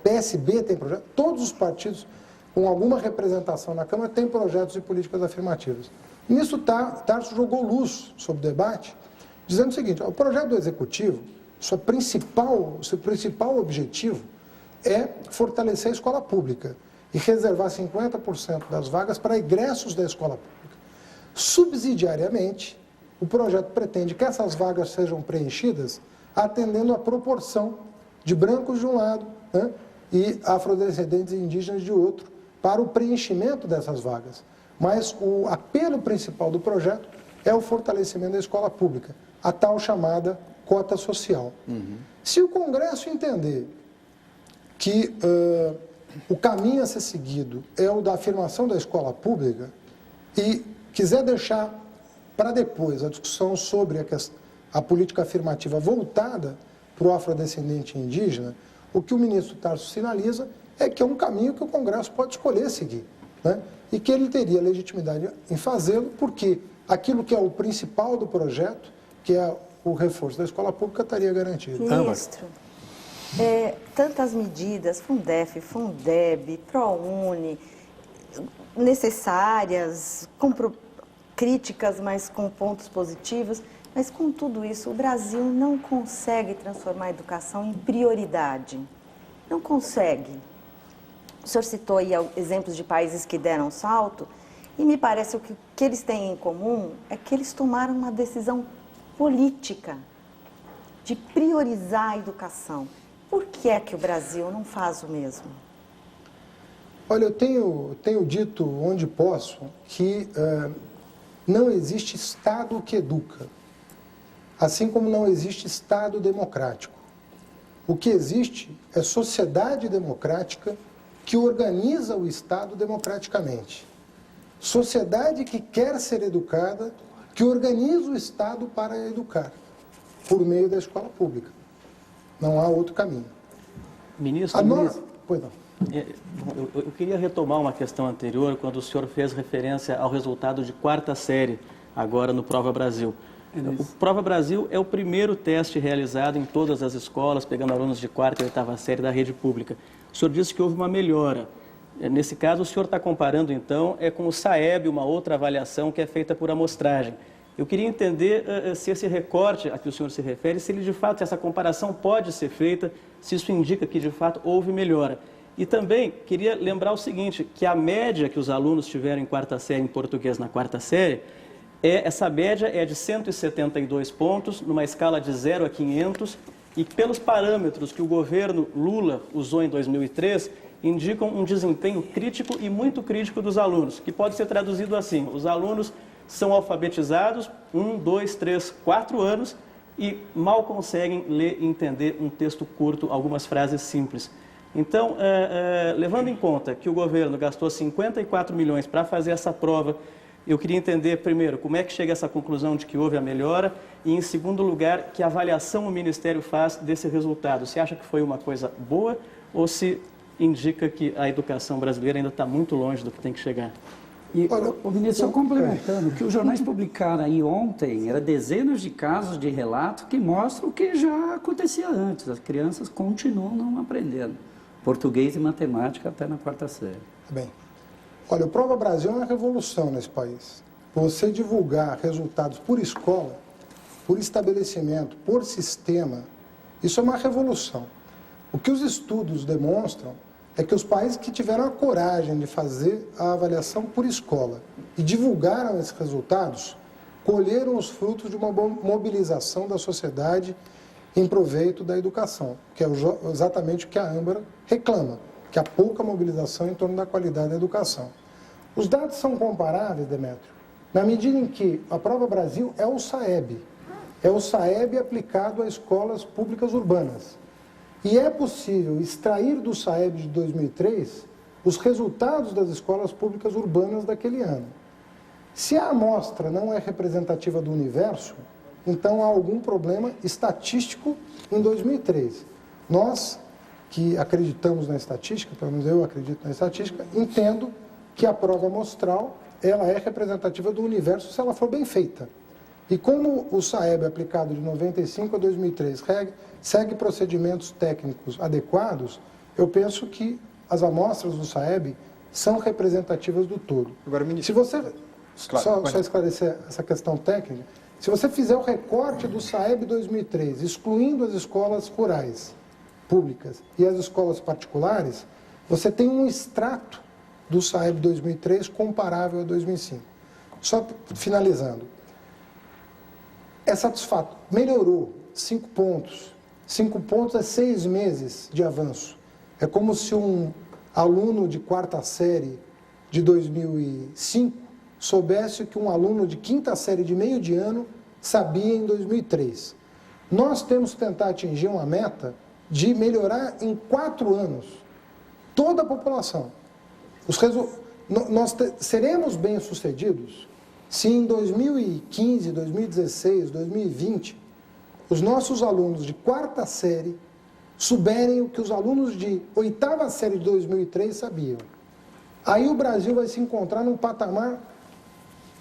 PSB tem projetos, todos os partidos com alguma representação na Câmara têm projetos de políticas afirmativas. O ministro Tarso jogou luz sobre o debate, dizendo o seguinte: o projeto do Executivo, seu principal objetivo é fortalecer a escola pública e reservar 50% das vagas para egressos da escola pública. Subsidiariamente, o projeto pretende que essas vagas sejam preenchidas atendendo à proporção de brancos de um lado, né, e afrodescendentes e indígenas de outro, para o preenchimento dessas vagas. Mas o apelo principal do projeto é o fortalecimento da escola pública, a tal chamada cota social. Se o Congresso entender que o caminho a ser seguido é o da afirmação da escola pública e quiser deixar para depois a discussão sobre a política afirmativa voltada para o afrodescendente indígena, o que o ministro Tarso sinaliza é que é um caminho que o Congresso pode escolher seguir, né? E que ele teria legitimidade em fazê-lo, porque aquilo que é o principal do projeto, que é o reforço da escola pública, estaria garantido. Ministro, tantas medidas, Fundef, Fundeb, ProUni, necessárias, críticas, mas com pontos positivos, mas com tudo isso, o Brasil não consegue transformar a educação em prioridade. Não consegue. O senhor citou aí exemplos de países que deram salto, e me parece que o que eles têm em comum é que eles tomaram uma decisão política de priorizar a educação. Por que é que o Brasil não faz o mesmo? Olha, eu tenho dito onde posso que não existe Estado que educa, assim como não existe Estado democrático. O que existe é sociedade democrática que organiza o Estado democraticamente. Sociedade que quer ser educada, que organiza o Estado para educar, por meio da escola pública. Não há outro caminho. Ministro, Pois não. Eu queria retomar uma questão anterior, quando o senhor fez referência ao resultado de quarta série, agora no Prova Brasil. O Prova Brasil é o primeiro teste realizado em todas as escolas, pegando alunos de quarta e oitava série da rede pública. O senhor disse que houve uma melhora. Nesse caso, o senhor está comparando, então, com o SAEB, uma outra avaliação que é feita por amostragem. Eu queria entender se esse recorte a que o senhor se refere, se ele de fato, essa comparação pode ser feita, se isso indica que de fato houve melhora. E também queria lembrar o seguinte, que a média que os alunos tiveram em quarta série, em português na quarta série, essa média é de 172 pontos, numa escala de 0 a 500, e pelos parâmetros que o governo Lula usou em 2003, indicam um desempenho crítico e muito crítico dos alunos, que pode ser traduzido assim: os alunos são alfabetizados 1, 2, 3, 4 anos e mal conseguem ler e entender um texto curto, algumas frases simples. Então, levando em conta que o governo gastou 54 milhões para fazer essa prova, eu queria entender, primeiro, como é que chega a essa conclusão de que houve a melhora e, em segundo lugar, que avaliação o Ministério faz desse resultado. Você acha que foi uma coisa boa ou se indica que a educação brasileira ainda está muito longe do que tem que chegar? E, o ministro, só complementando, o que os jornais publicaram aí ontem era dezenas de casos de relato que mostram o que já acontecia antes. As crianças continuam não aprendendo português e matemática até na quarta série. Bem, olha, o Prova Brasil é uma revolução nesse país. Você divulgar resultados por escola, por estabelecimento, por sistema, isso é uma revolução. O que os estudos demonstram é que os países que tiveram a coragem de fazer a avaliação por escola e divulgaram esses resultados, colheram os frutos de uma mobilização da sociedade em proveito da educação, que é exatamente o que a Âmbar reclama, que há pouca mobilização em torno da qualidade da educação. Os dados são comparáveis, Demétrio, na medida em que a Prova Brasil é o SAEB aplicado a escolas públicas urbanas. E é possível extrair do SAEB de 2003 os resultados das escolas públicas urbanas daquele ano. Se a amostra não é representativa do universo, então há algum problema estatístico em 2003. Nós, que acreditamos na estatística, pelo menos eu acredito na estatística, entendo que a prova amostral ela é representativa do universo se ela for bem feita. E como o SAEB aplicado de 95 a 2003 segue procedimentos técnicos adequados, eu penso que as amostras do SAEB são representativas do todo. Agora, ministro, se você, só esclarecer essa questão técnica, se você fizer o recorte do SAEB 2003, excluindo as escolas rurais públicas e as escolas particulares, você tem um extrato do SAEB 2003 comparável a 2005. Só finalizando. É satisfatório. Melhorou 5 pontos. 5 pontos é 6 meses de avanço. É como se um aluno de quarta série de 2005 soubesse que um aluno de quinta série de meio de ano sabia em 2003. Nós temos que tentar atingir uma meta de melhorar em 4 anos toda a população. Nós seremos bem-sucedidos Se em 2015, 2016, 2020, os nossos alunos de 4ª série souberem o que os alunos de 8ª série de 2003 sabiam, aí o Brasil vai se encontrar num patamar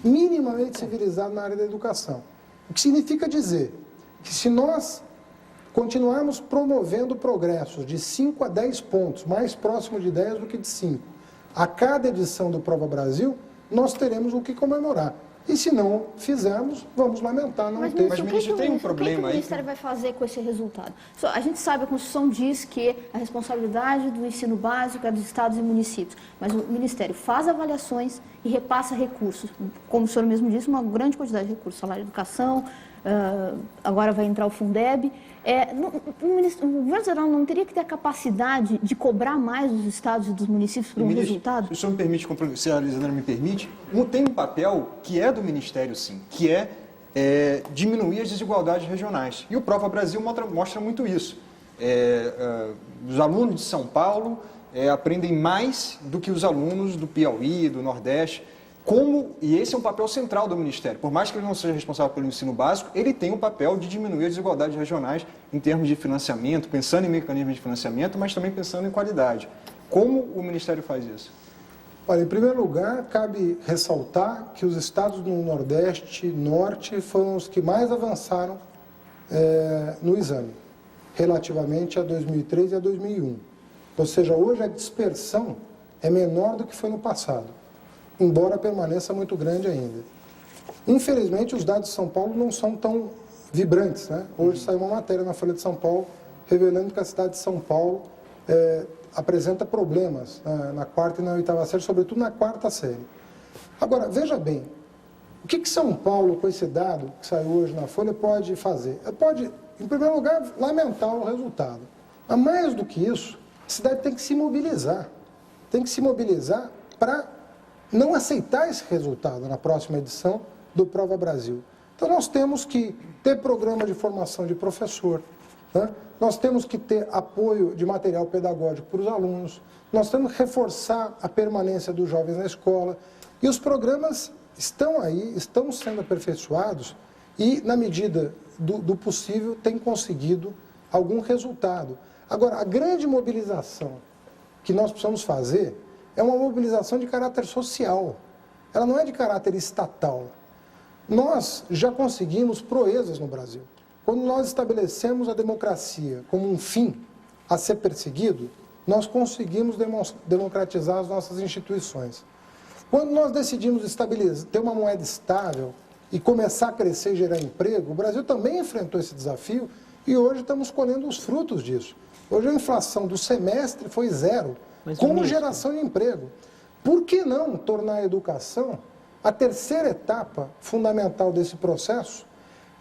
minimamente civilizado na área da educação. O que significa dizer que se nós continuarmos promovendo progressos de 5 a 10 pontos, mais próximo de 10 do que de 5, a cada edição do Prova Brasil, nós teremos o que comemorar. E se não fizermos, vamos lamentar não ter. Mas, ministro, tem um problema aí. O que o Ministério vai fazer com esse resultado? A gente sabe, a Constituição diz que a responsabilidade do ensino básico é dos estados e municípios, mas o Ministério faz avaliações e repassa recursos. Como o senhor mesmo disse, uma grande quantidade de recursos, salário de educação, agora vai entrar o Fundeb. O governo federal não teria que ter a capacidade de cobrar mais dos estados e dos municípios por um resultado? Se o senhor me permite, se a Elisandra me permite, tem um papel que é do Ministério, sim, que é diminuir as desigualdades regionais. E o Prova Brasil mostra muito isso. Os alunos de São Paulo aprendem mais do que os alunos do Piauí, do Nordeste. E esse é um papel central do Ministério. Por mais que ele não seja responsável pelo ensino básico, ele tem o papel de diminuir as desigualdades regionais em termos de financiamento, pensando em mecanismos de financiamento, mas também pensando em qualidade. Como o Ministério faz isso? Olha, em primeiro lugar, cabe ressaltar que os estados do Nordeste e Norte foram os que mais avançaram no exame, relativamente a 2003 e a 2001. Ou seja, hoje a dispersão é menor do que foi no passado, embora permaneça muito grande ainda. Infelizmente, os dados de São Paulo não são tão vibrantes, né? Hoje saiu uma matéria na Folha de São Paulo revelando que a cidade de São Paulo apresenta problemas na 4ª e na 8ª série, sobretudo na 4ª série. Agora, veja bem, o que São Paulo, com esse dado que saiu hoje na Folha, pode fazer? Pode, em primeiro lugar, lamentar o resultado. Mas mais do que isso, a cidade tem que se mobilizar. Tem que se mobilizar para não aceitar esse resultado na próxima edição do Prova Brasil. Então, nós temos que ter programa de formação de professor, né? Nós temos que ter apoio de material pedagógico para os alunos, nós temos que reforçar a permanência dos jovens na escola, e os programas estão aí, estão sendo aperfeiçoados e, na medida do possível, têm conseguido algum resultado. Agora, a grande mobilização que nós precisamos fazer é uma mobilização de caráter social, ela não é de caráter estatal. Nós já conseguimos proezas no Brasil. Quando nós estabelecemos a democracia como um fim a ser perseguido, nós conseguimos democratizar as nossas instituições. Quando nós decidimos ter uma moeda estável e começar a crescer e gerar emprego, o Brasil também enfrentou esse desafio e hoje estamos colhendo os frutos disso. Hoje a inflação do semestre foi 0%. Como geração de emprego. Por que não tornar a educação a terceira etapa fundamental desse processo,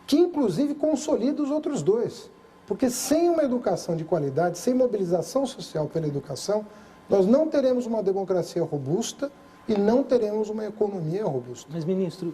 que inclusive consolida os outros dois? Porque sem uma educação de qualidade, sem mobilização social pela educação, nós não teremos uma democracia robusta e não teremos uma economia robusta. Mas, ministro,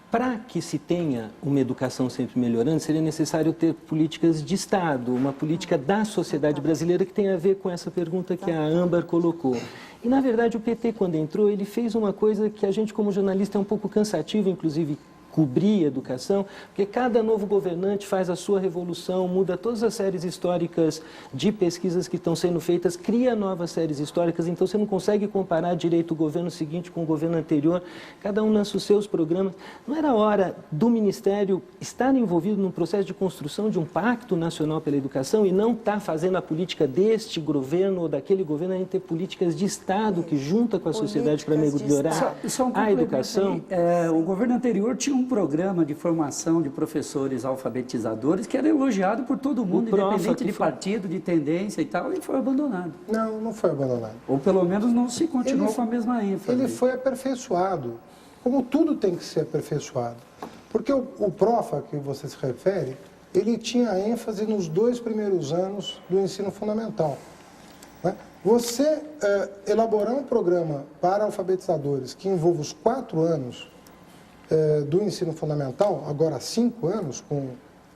para que se tenha uma educação sempre melhorando, seria necessário ter políticas de Estado, uma política da sociedade brasileira que tem a ver com essa pergunta que a Âmbar colocou. E, na verdade, o PT, quando entrou, ele fez uma coisa que a gente, como jornalista, é um pouco cansativo, inclusive, cobrir a educação, porque cada novo governante faz a sua revolução, muda todas as séries históricas de pesquisas que estão sendo feitas, cria novas séries históricas, então você não consegue comparar direito o governo seguinte com o governo anterior, cada um lança os seus programas. Não era hora do Ministério estar envolvido num processo de construção de um pacto nacional pela educação e não estar fazendo a política deste governo ou daquele governo, a gente ter políticas de Estado que junta com a sociedade para melhorar a educação? O governo anterior tinha um programa de formação de professores alfabetizadores que era elogiado por todo mundo, independente de partido, de tendência e tal, e foi abandonado. Não foi abandonado. Ou pelo menos não se continuou com a mesma ênfase. Ele foi aperfeiçoado, como tudo tem que ser aperfeiçoado. Porque o PROFA, que você se refere, ele tinha ênfase nos 2 primeiros anos do ensino fundamental. Né? Você elaborar um programa para alfabetizadores que envolva os 4 anos do ensino fundamental, agora 5 anos, com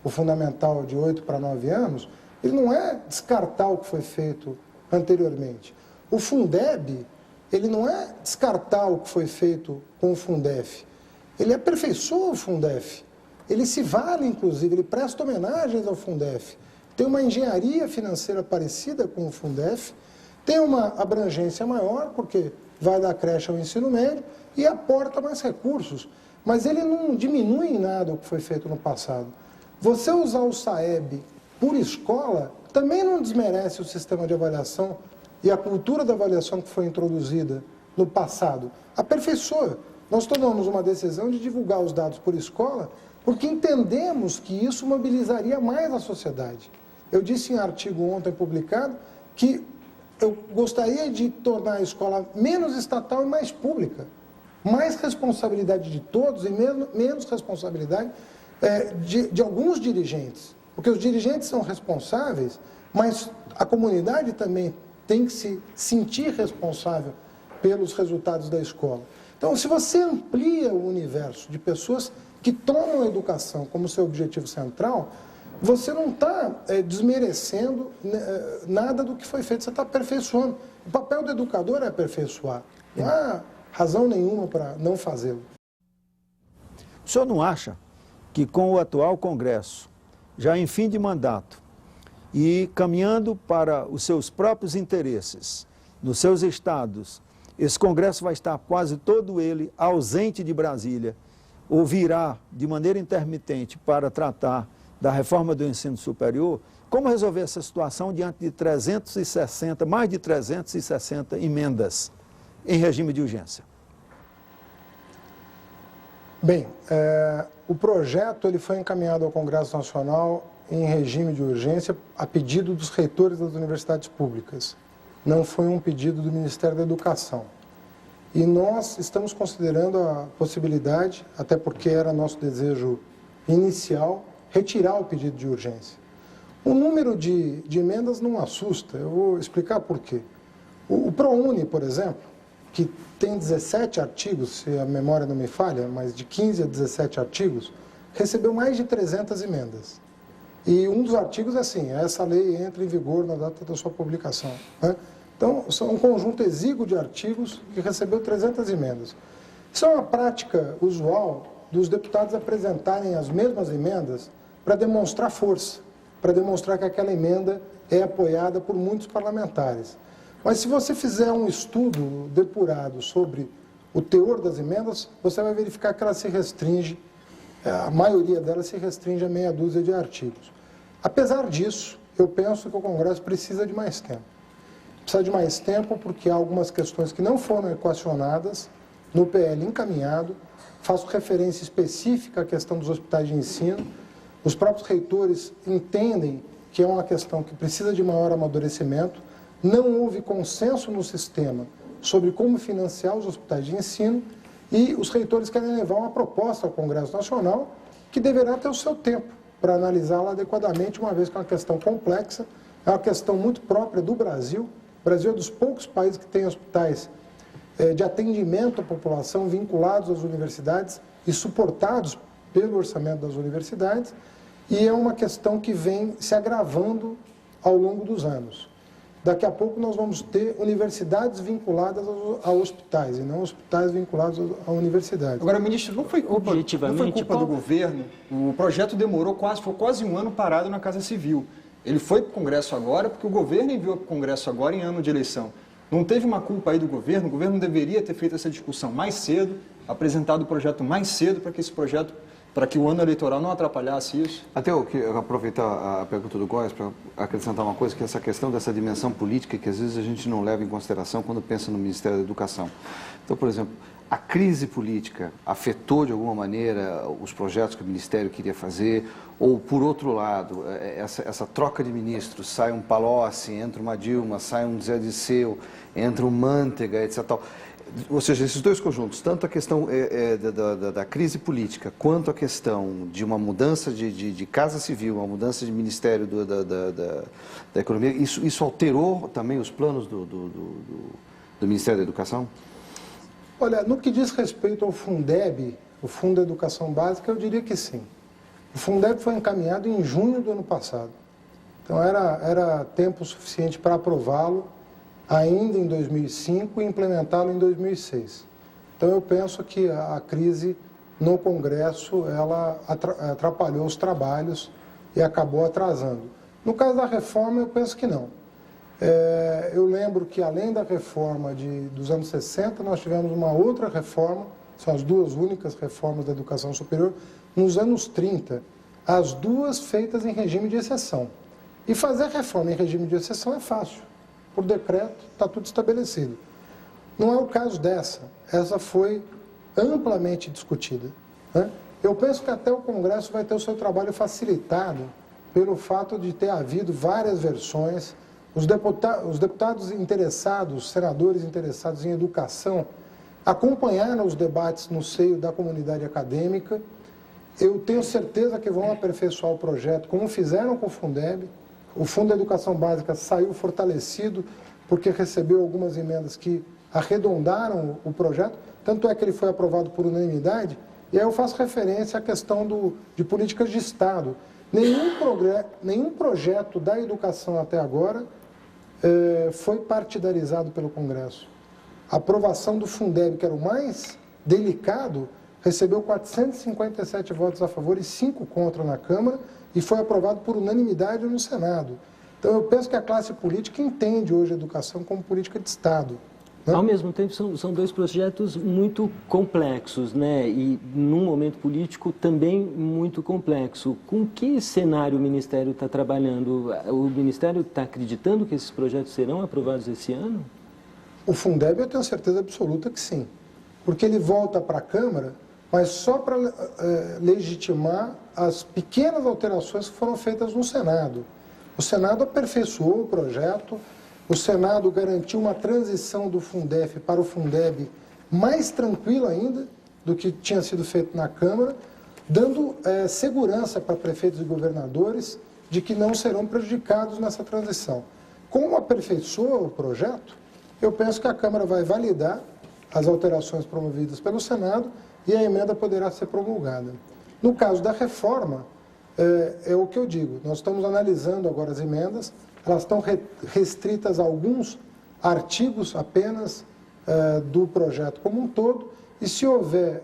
o fundamental de 8 para 9 anos, ele não é descartar o que foi feito anteriormente. O Fundeb, ele não é descartar o que foi feito com o Fundef. ele aperfeiçoa o Fundef, ele se vale, inclusive, ele presta homenagens ao Fundef, tem uma engenharia financeira parecida com o Fundef, tem uma abrangência maior, porque vai da creche ao ensino médio e aporta mais recursos, mas ele não diminui em nada o que foi feito no passado. Você usar o SAEB por escola também não desmerece o sistema de avaliação e a cultura da avaliação que foi introduzida no passado. Aperfeiçoa. Nós tomamos uma decisão de divulgar os dados por escola porque entendemos que isso mobilizaria mais a sociedade. Eu disse em artigo ontem publicado que eu gostaria de tornar a escola menos estatal e mais pública. Mais responsabilidade de todos e menos responsabilidade de alguns dirigentes. Porque os dirigentes são responsáveis, mas a comunidade também tem que se sentir responsável pelos resultados da escola. Então, se você amplia o universo de pessoas que tomam a educação como seu objetivo central, você não está desmerecendo nada do que foi feito, você está aperfeiçoando. O papel do educador é aperfeiçoar. Não há razão nenhuma para não fazê-lo. O senhor não acha que com o atual Congresso, já em fim de mandato, e caminhando para os seus próprios interesses, nos seus estados, esse Congresso vai estar quase todo ele ausente de Brasília, ou virá de maneira intermitente para tratar da reforma do ensino superior? Como resolver essa situação diante de mais de 360 emendas em regime de urgência? Bem, o projeto ele foi encaminhado ao Congresso Nacional em regime de urgência a pedido dos reitores das universidades públicas. Não foi um pedido do Ministério da Educação. E nós estamos considerando a possibilidade, até porque era nosso desejo inicial, retirar o pedido de urgência. O número de emendas não assusta, eu vou explicar por quê. O ProUni, por exemplo, que tem 17 artigos, se a memória não me falha, mas de 15 a 17 artigos, recebeu mais de 300 emendas. E um dos artigos é assim, essa lei entra em vigor na data da sua publicação, né? Então, são um conjunto exíguo de artigos que recebeu 300 emendas. Isso é uma prática usual dos deputados apresentarem as mesmas emendas para demonstrar força, para demonstrar que aquela emenda é apoiada por muitos parlamentares. Mas se você fizer um estudo depurado sobre o teor das emendas, você vai verificar que ela se restringe, a maioria delas se restringe a meia dúzia de artigos. Apesar disso, eu penso que o Congresso precisa de mais tempo. Precisa de mais tempo porque há algumas questões que não foram equacionadas no PL encaminhado. Faço referência específica à questão dos hospitais de ensino. Os próprios reitores entendem que é uma questão que precisa de maior amadurecimento. Não houve consenso no sistema sobre como financiar os hospitais de ensino e os reitores querem levar uma proposta ao Congresso Nacional que deverá ter o seu tempo para analisá-la adequadamente, uma vez que é uma questão complexa, é uma questão muito própria do Brasil. O Brasil é dos poucos países que tem hospitais de atendimento à população vinculados às universidades e suportados pelo orçamento das universidades, e é uma questão que vem se agravando ao longo dos anos. Daqui a pouco nós vamos ter universidades vinculadas a hospitais, e não hospitais vinculados a universidades. Agora, ministro, não foi culpa do governo? O projeto demorou foi quase um ano parado na Casa Civil. Ele foi para o Congresso agora porque o governo enviou para o Congresso agora em ano de eleição. Não teve uma culpa aí do governo? O governo deveria ter feito essa discussão mais cedo, apresentado o projeto mais cedo para que o ano eleitoral não atrapalhasse isso? Até eu quero aproveitar a pergunta do Góes para acrescentar uma coisa, que é essa questão dessa dimensão política que às vezes a gente não leva em consideração quando pensa no Ministério da Educação. Então, por exemplo, a crise política afetou de alguma maneira os projetos que o Ministério queria fazer? Ou, por outro lado, essa troca de ministros, sai um Palocci, entra uma Dilma, sai um Zé Disseu, entra um Mantega, etc. Tal. Ou seja, esses dois conjuntos, tanto a questão da crise política, quanto a questão de uma mudança de Casa Civil, uma mudança de Ministério da Economia, isso alterou também os planos do Ministério da Educação? Olha, no que diz respeito ao Fundeb, o Fundo da Educação Básica, eu diria que sim. O Fundeb foi encaminhado em junho do ano passado. Então era tempo suficiente para aprová-lo ainda em 2005 e implementá-lo em 2006. Então eu penso que a crise no Congresso ela atrapalhou os trabalhos e acabou atrasando. No caso da reforma, eu penso que não. Eu lembro que, além da reforma dos anos 60, nós tivemos uma outra reforma, são as duas únicas reformas da educação superior, nos anos 30, as duas feitas em regime de exceção. E fazer reforma em regime de exceção é fácil. Por decreto, está tudo estabelecido. Não é o caso dessa. Essa foi amplamente discutida, né? Eu penso que até o Congresso vai ter o seu trabalho facilitado pelo fato de ter havido várias versões. Os deputados interessados, senadores interessados em educação, acompanharam os debates no seio da comunidade acadêmica. Eu tenho certeza que vão aperfeiçoar o projeto, como fizeram com o Fundeb. O Fundo da Educação Básica saiu fortalecido porque recebeu algumas emendas que arredondaram o projeto, tanto é que ele foi aprovado por unanimidade. E aí eu faço referência à questão de políticas de Estado. Nenhum projeto da educação até agora foi partidarizado pelo Congresso. A aprovação do Fundeb, que era o mais delicado, recebeu 457 votos a favor e 5 contra na Câmara e foi aprovado por unanimidade no Senado. Então, eu penso que a classe política entende hoje a educação como política de Estado, né? Ao mesmo tempo, são dois projetos muito complexos, né? E num momento político também muito complexo. Com que cenário o Ministério está trabalhando? O Ministério está acreditando que esses projetos serão aprovados esse ano? O Fundeb eu tenho certeza absoluta que sim, porque ele volta para a Câmara, mas só para legitimar as pequenas alterações que foram feitas no Senado. O Senado aperfeiçoou o projeto, o Senado garantiu uma transição do Fundef para o Fundeb mais tranquila ainda do que tinha sido feito na Câmara, dando segurança para prefeitos e governadores de que não serão prejudicados nessa transição. Como aperfeiçoa o projeto, eu penso que a Câmara vai validar as alterações promovidas pelo Senado e a emenda poderá ser promulgada. No caso da reforma, é o que eu digo, nós estamos analisando agora as emendas, elas estão restritas a alguns artigos apenas do projeto como um todo, e se houver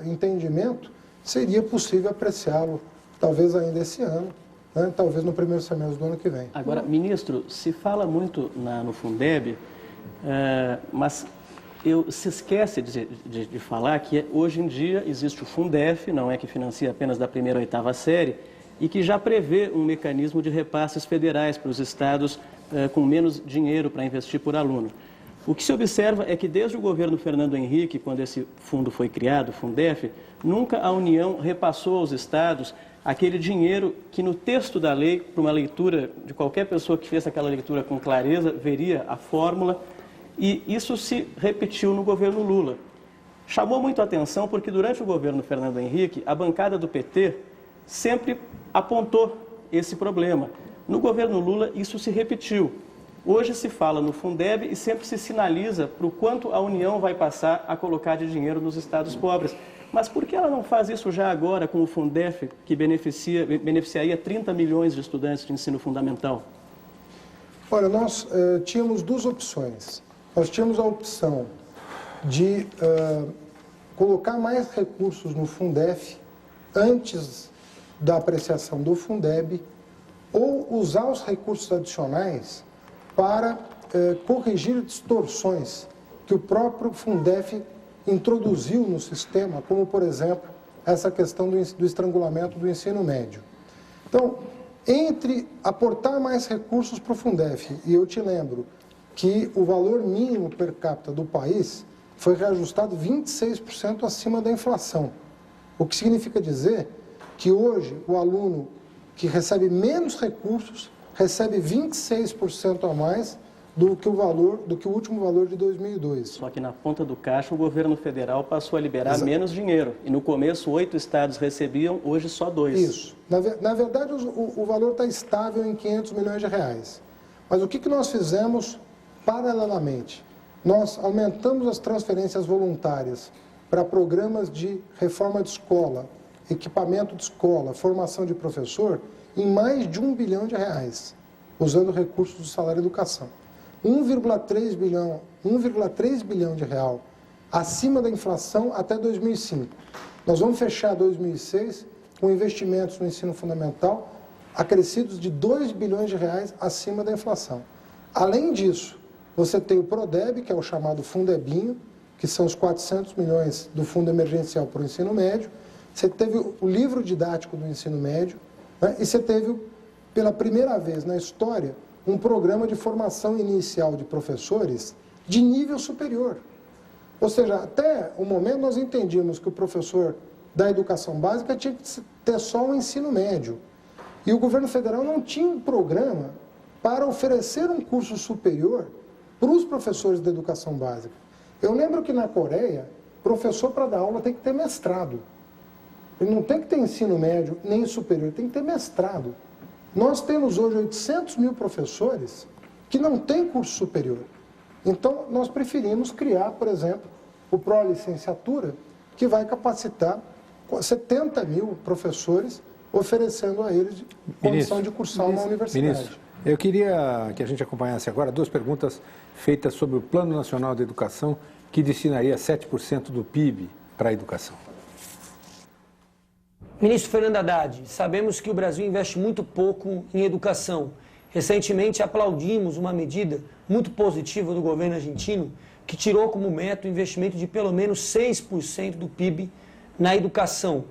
entendimento, seria possível apreciá-lo, talvez ainda esse ano, né? Talvez no primeiro semestre do ano que vem. Agora, ministro, se fala muito no Fundeb, mas se esquece de falar que hoje em dia existe o Fundef, não é que financia apenas da primeira à 8ª série, e que já prevê um mecanismo de repasses federais para os estados com menos dinheiro para investir por aluno. O que se observa é que desde o governo Fernando Henrique, quando esse fundo foi criado, o Fundef, nunca a União repassou aos estados aquele dinheiro que no texto da lei, para uma leitura de qualquer pessoa que fez aquela leitura com clareza, veria a fórmula, e isso se repetiu no governo Lula. Chamou muito a atenção porque durante o governo Fernando Henrique, a bancada do PT sempre apontou esse problema. No governo Lula, isso se repetiu. Hoje se fala no Fundeb e sempre se sinaliza para o quanto a União vai passar a colocar de dinheiro nos estados pobres. Mas por que ela não faz isso já agora com o Fundef, que beneficiaria 30 milhões de estudantes de ensino fundamental? Olha, nós tínhamos duas opções. Nós tínhamos a opção de colocar mais recursos no Fundef antes da apreciação do Fundeb, ou usar os recursos adicionais para corrigir distorções que o próprio Fundef introduziu no sistema, como, por exemplo, essa questão do estrangulamento do ensino médio. Então, entre aportar mais recursos para o Fundef, e eu te lembro que o valor mínimo per capita do país foi reajustado 26% acima da inflação, o que significa dizer que hoje o aluno que recebe menos recursos recebe 26% a mais do que o último valor de 2002. Só que na ponta do caixa o governo federal passou a liberar menos dinheiro. E no começo 8 estados recebiam, hoje só 2. Isso. Na verdade o valor está estável em 500 milhões de reais. Mas o que nós fizemos paralelamente? Nós aumentamos as transferências voluntárias para programas de reforma de escola, equipamento de escola, formação de professor, em mais de R$1 bilhão, usando recursos do salário educação. 1,3 bilhão de real acima da inflação até 2005. Nós vamos fechar 2006 com investimentos no ensino fundamental acrescidos de 2 bilhões de reais acima da inflação. Além disso, você tem o Prodeb, que é o chamado Fundebinho, que são os 400 milhões do Fundo Emergencial para o ensino médio. Você teve o livro didático do ensino médio, né? E você teve, pela primeira vez na história, um programa de formação inicial de professores de nível superior. Ou seja, até o momento nós entendíamos que o professor da educação básica tinha que ter só o ensino médio. E o governo federal não tinha um programa para oferecer um curso superior para os professores da educação básica. Eu lembro que na Coreia, professor para dar aula tem que ter mestrado. Ele não tem que ter ensino médio nem superior, tem que ter mestrado. Nós temos hoje 800 mil professores que não têm curso superior. Então, nós preferimos criar, por exemplo, o pró-licenciatura, que vai capacitar 70 mil professores, oferecendo a eles condição de cursar uma universidade. Ministro, eu queria que a gente acompanhasse agora 2 perguntas feitas sobre o Plano Nacional de Educação, que destinaria 7% do PIB para a educação. Ministro Fernando Haddad, sabemos que o Brasil investe muito pouco em educação. Recentemente aplaudimos uma medida muito positiva do governo argentino que tirou como meta o investimento de pelo menos 6% do PIB na educação.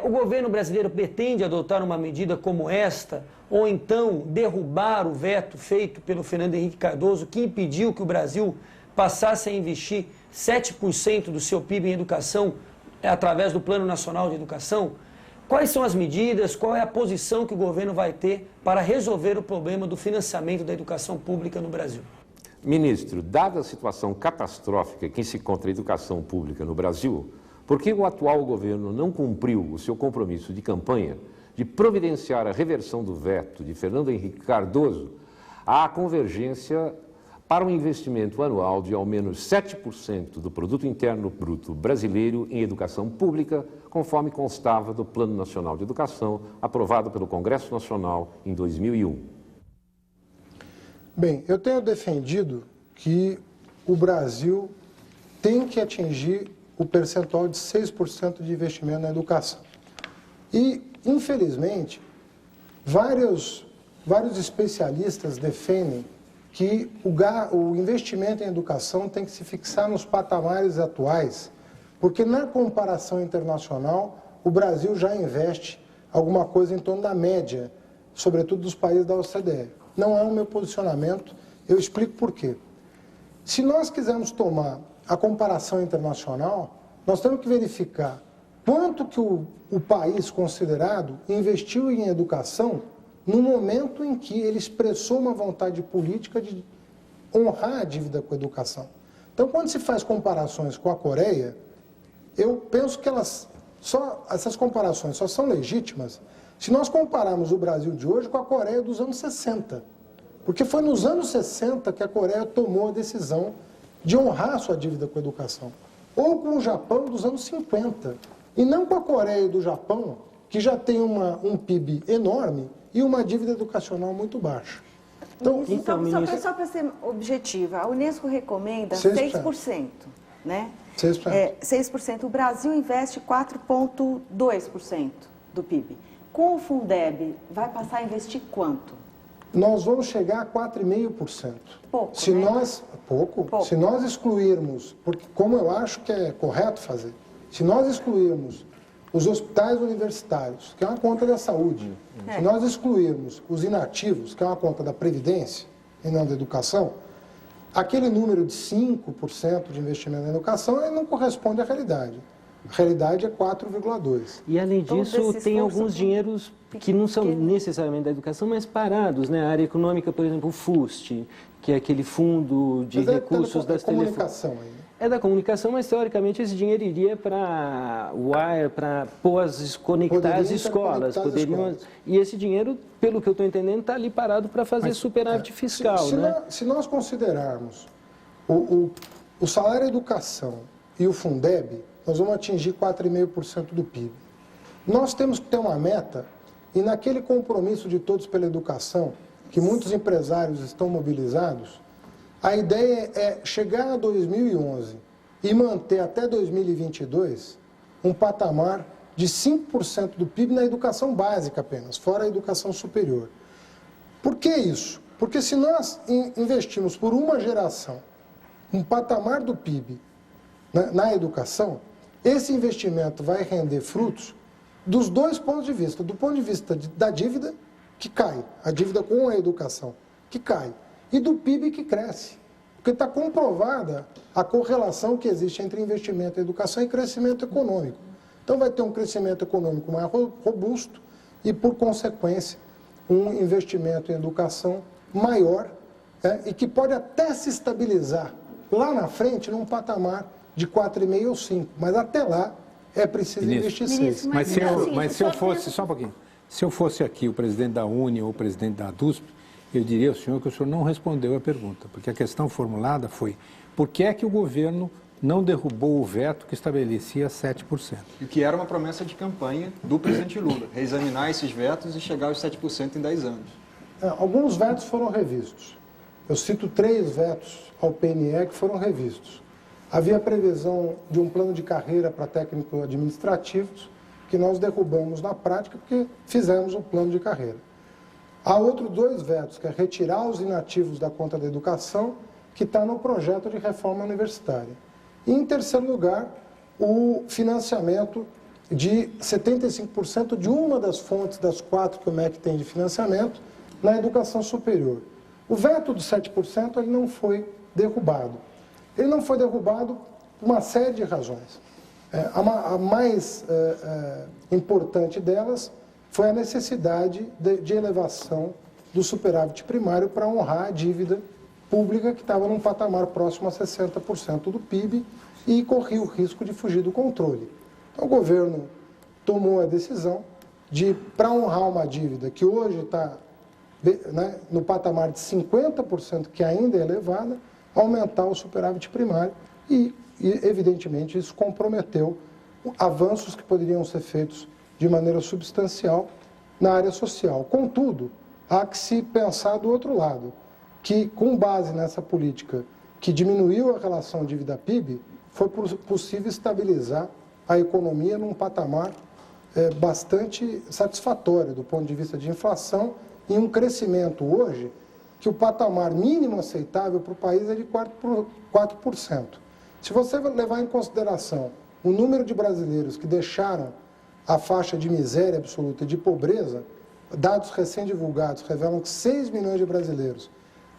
O governo brasileiro pretende adotar uma medida como esta ou então derrubar o veto feito pelo Fernando Henrique Cardoso que impediu que o Brasil passasse a investir 7% do seu PIB em educação através do Plano Nacional de Educação? Quais são as medidas, qual é a posição que o governo vai ter para resolver o problema do financiamento da educação pública no Brasil? Ministro, dada a situação catastrófica que se encontra a educação pública no Brasil, por que o atual governo não cumpriu o seu compromisso de campanha de providenciar a reversão do veto de Fernando Henrique Cardoso à convergência para um investimento anual de ao menos 7% do Produto Interno Bruto brasileiro em educação pública, conforme constava do Plano Nacional de Educação, aprovado pelo Congresso Nacional em 2001? Bem, eu tenho defendido que o Brasil tem que atingir o percentual de 6% de investimento na educação. E, infelizmente, vários especialistas defendem que o investimento em educação tem que se fixar nos patamares atuais, porque na comparação internacional, o Brasil já investe alguma coisa em torno da média, sobretudo dos países da OCDE. Não é o meu posicionamento, eu explico por quê. Se nós quisermos tomar a comparação internacional, nós temos que verificar quanto que o país considerado investiu em educação no momento em que ele expressou uma vontade política de honrar a dívida com a educação. Então, quando se faz comparações com a Coreia, eu penso que essas comparações só são legítimas se nós compararmos o Brasil de hoje com a Coreia dos anos 60. Porque foi nos anos 60 que a Coreia tomou a decisão de honrar a sua dívida com a educação. Ou com o Japão dos anos 50. E não com a Coreia do Japão, que já tem um PIB enorme e uma dívida educacional muito baixa. Então só para ser objetiva, a Unesco recomenda 6%, né? 6%. 6%. O Brasil investe 4,2% do PIB. Com o Fundeb, vai passar a investir quanto? Nós vamos chegar a 4,5%. Pouco, se né? Pouco. Se nós excluirmos, porque como eu acho que é correto fazer, se nós excluirmos os hospitais universitários, que é uma conta da saúde, se nós excluirmos os inativos, que é uma conta da Previdência e não da educação, aquele número de 5% de investimento na educação ele não corresponde à realidade. A realidade é 4,2%. E, além disso, tem alguns dinheiros que não são necessariamente da educação, mas parados, né? A área econômica, por exemplo, o FUST, que é aquele fundo de recursos das comunicação aí, né? É da comunicação, mas teoricamente esse dinheiro iria para conectar as escolas. E esse dinheiro, pelo que eu estou entendendo, está ali parado para fazer superávit fiscal. Se nós considerarmos o salário educação e o Fundeb, nós vamos atingir 4,5% do PIB. Nós temos que ter uma meta, e naquele compromisso de todos pela educação, que muitos empresários estão mobilizados, a ideia é chegar a 2011 e manter até 2022 um patamar de 5% do PIB na educação básica apenas, fora a educação superior. Por que isso? Porque se nós investimos por uma geração um patamar do PIB na educação, esse investimento vai render frutos dos dois pontos de vista. Do ponto de vista da dívida, que cai, a dívida com a educação, que cai, e do PIB que cresce. Porque está comprovada a correlação que existe entre investimento em educação e crescimento econômico. Então vai ter um crescimento econômico mais robusto e, por consequência, um investimento em educação maior, e que pode até se estabilizar lá na frente num patamar de 4,5 ou 5. Mas até lá é preciso investir 6. Mas se eu fosse, só um pouquinho, se eu fosse aqui o presidente da UNE ou o presidente da DUSP, eu diria ao senhor que o senhor não respondeu a pergunta, porque a questão formulada foi: por que é que o governo não derrubou o veto que estabelecia 7%? E que era uma promessa de campanha do presidente Lula, reexaminar esses vetos e chegar aos 7% em 10 anos. Alguns vetos foram revistos. Eu cito 3 vetos ao PNE que foram revistos. Havia previsão de um plano de carreira para técnicos administrativos, que nós derrubamos na prática porque fizemos o plano de carreira. Há outros 2 vetos, que é retirar os inativos da conta da educação, que está no projeto de reforma universitária. E, em terceiro lugar, o financiamento de 75% de uma das fontes das 4 que o MEC tem de financiamento na educação superior. O veto de 7% ele não foi derrubado. Ele não foi derrubado por uma série de razões. A mais importante delas foi a necessidade de elevação do superávit primário para honrar a dívida pública que estava num patamar próximo a 60% do PIB e corria o risco de fugir do controle. Então, o governo tomou a decisão de, para honrar uma dívida que hoje está no patamar de 50%, que ainda é elevada, aumentar o superávit primário e, evidentemente, isso comprometeu avanços que poderiam ser feitos de maneira substancial na área social. Contudo, há que se pensar do outro lado, que com base nessa política que diminuiu a relação dívida-PIB, foi possível estabilizar a economia num patamar bastante satisfatório do ponto de vista de inflação e um crescimento hoje que o patamar mínimo aceitável para o país é de 4%. Se você levar em consideração o número de brasileiros que deixaram a faixa de miséria absoluta e de pobreza, dados recém-divulgados revelam que 6 milhões de brasileiros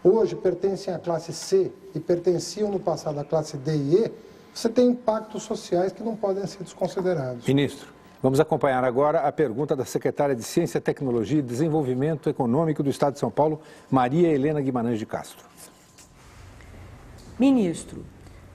hoje pertencem à classe C e pertenciam no passado à classe D e E, você tem impactos sociais que não podem ser desconsiderados. Ministro, vamos acompanhar agora a pergunta da secretária de Ciência, Tecnologia e Desenvolvimento Econômico do Estado de São Paulo, Maria Helena Guimarães de Castro. Ministro,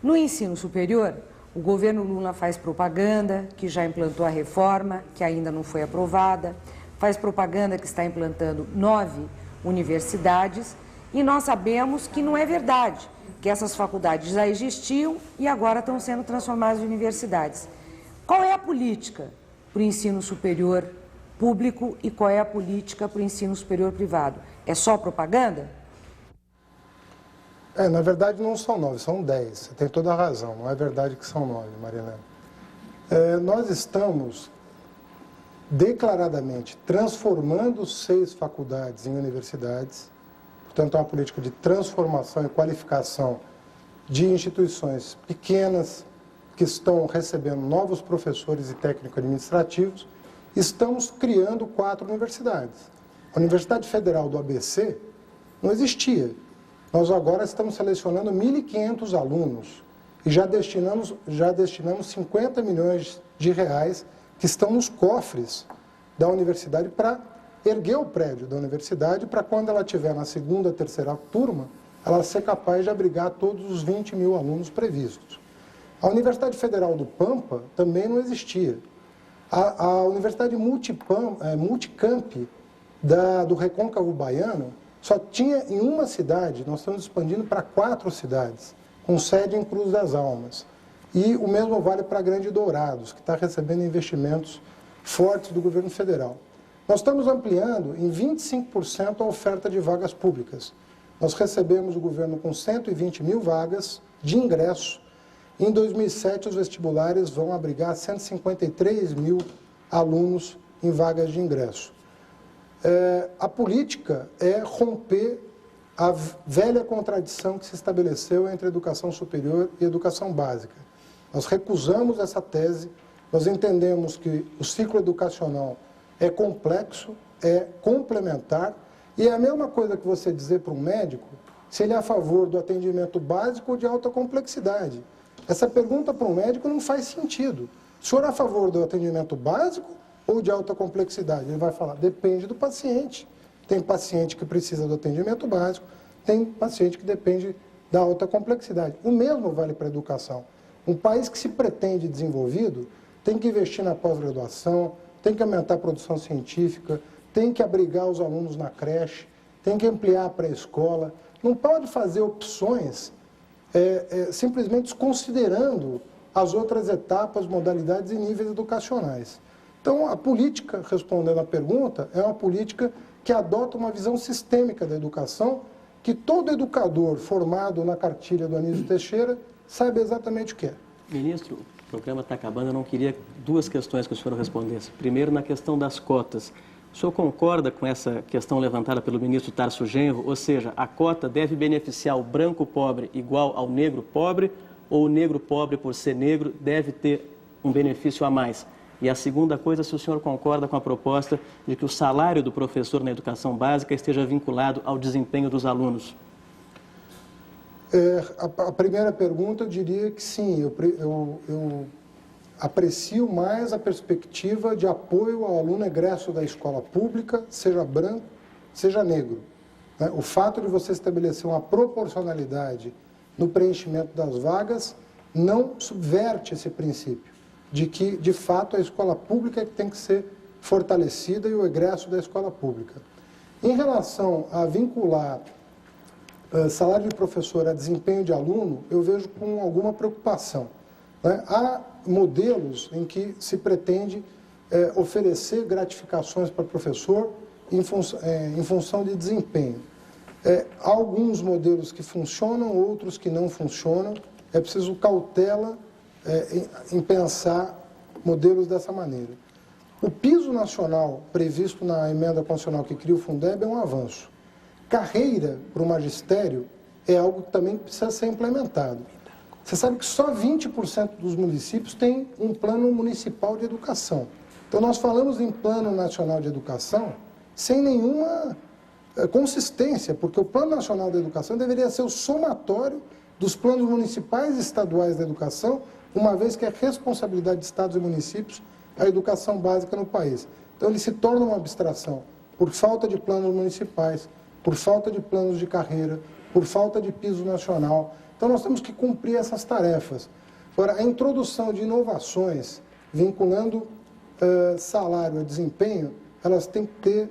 no ensino superior, o governo Lula faz propaganda que já implantou a reforma, que ainda não foi aprovada, faz propaganda que está implantando 9 universidades, e nós sabemos que não é verdade, que essas faculdades já existiam e agora estão sendo transformadas em universidades. Qual é a política para o ensino superior público e qual é a política para o ensino superior privado? É só propaganda? Na verdade não são 9, são 10. Você tem toda a razão, não é verdade que são 9, Marilena. Nós estamos declaradamente transformando 6 faculdades em universidades. Portanto, é uma política de transformação e qualificação de instituições pequenas que estão recebendo novos professores e técnicos administrativos. Estamos criando 4 universidades. A Universidade Federal do ABC não existia. Nós agora estamos selecionando 1.500 alunos e já destinamos 50 milhões de reais que estão nos cofres da universidade para erguer o prédio da universidade para quando ela estiver na 2ª, 3ª turma, ela ser capaz de abrigar todos os 20 mil alunos previstos. A Universidade Federal do Pampa também não existia. A Universidade Multicamp do Recôncavo Baiano só tinha em uma cidade, nós estamos expandindo para 4 cidades, com sede em Cruz das Almas. E o mesmo vale para Grande Dourados, que está recebendo investimentos fortes do governo federal. Nós estamos ampliando em 25% a oferta de vagas públicas. Nós recebemos o governo com 120 mil vagas de ingresso Em 2007, os vestibulares vão abrigar 153 mil alunos em vagas de ingresso. A política é romper a velha contradição que se estabeleceu entre educação superior e educação básica. Nós recusamos essa tese, nós entendemos que o ciclo educacional é complexo, é complementar, e é a mesma coisa que você dizer para um médico se ele é a favor do atendimento básico ou de alta complexidade. Essa pergunta para um médico não faz sentido. O senhor é a favor do atendimento básico ou de alta complexidade? Ele vai falar, depende do paciente. Tem paciente que precisa do atendimento básico, tem paciente que depende da alta complexidade. O mesmo vale para a educação. Um país que se pretende desenvolvido tem que investir na pós-graduação, tem que aumentar a produção científica, tem que abrigar os alunos na creche, tem que ampliar a pré-escola. Não pode fazer opções simplesmente desconsiderando as outras etapas, modalidades e níveis educacionais. Então, a política, respondendo à pergunta, é uma política que adota uma visão sistêmica da educação, que todo educador formado na cartilha do Anísio Teixeira sabe exatamente o que é. Ministro, o programa está acabando, eu não queria duas questões que o senhor respondesse. Primeiro, na questão das cotas. O senhor concorda com essa questão levantada pelo ministro Tarso Genro? Ou seja, a cota deve beneficiar o branco pobre igual ao negro pobre, ou o negro pobre, por ser negro, deve ter um benefício a mais? E a segunda coisa, se o senhor concorda com a proposta de que o salário do professor na educação básica esteja vinculado ao desempenho dos alunos? A primeira pergunta, eu diria que sim. Eu aprecio mais a perspectiva de apoio ao aluno egresso da escola pública, seja branco, seja negro. O fato de você estabelecer uma proporcionalidade no preenchimento das vagas não subverte esse princípio de que, de fato, a escola pública é que tem que ser fortalecida e o egresso da escola pública. Em relação a vincular salário de professor a desempenho de aluno, eu vejo com alguma preocupação. Há modelos em que se pretende oferecer gratificações para o professor em função de desempenho. Há alguns modelos que funcionam, outros que não funcionam. É preciso cautela em pensar modelos dessa maneira. O piso nacional previsto na emenda constitucional que cria o Fundeb é um avanço. Carreira para o magistério é algo que também precisa ser implementado. Você sabe que só 20% dos municípios têm um plano municipal de educação. Então, nós falamos em plano nacional de educação sem nenhuma consistência, porque o plano nacional de educação deveria ser o somatório dos planos municipais e estaduais da educação, uma vez que é responsabilidade de estados e municípios a educação básica no país. Então, ele se torna uma abstração por falta de planos municipais, por falta de planos de carreira, por falta de piso nacional. Então, nós temos que cumprir essas tarefas. Agora, a introdução de inovações vinculando salário a desempenho, elas têm que ter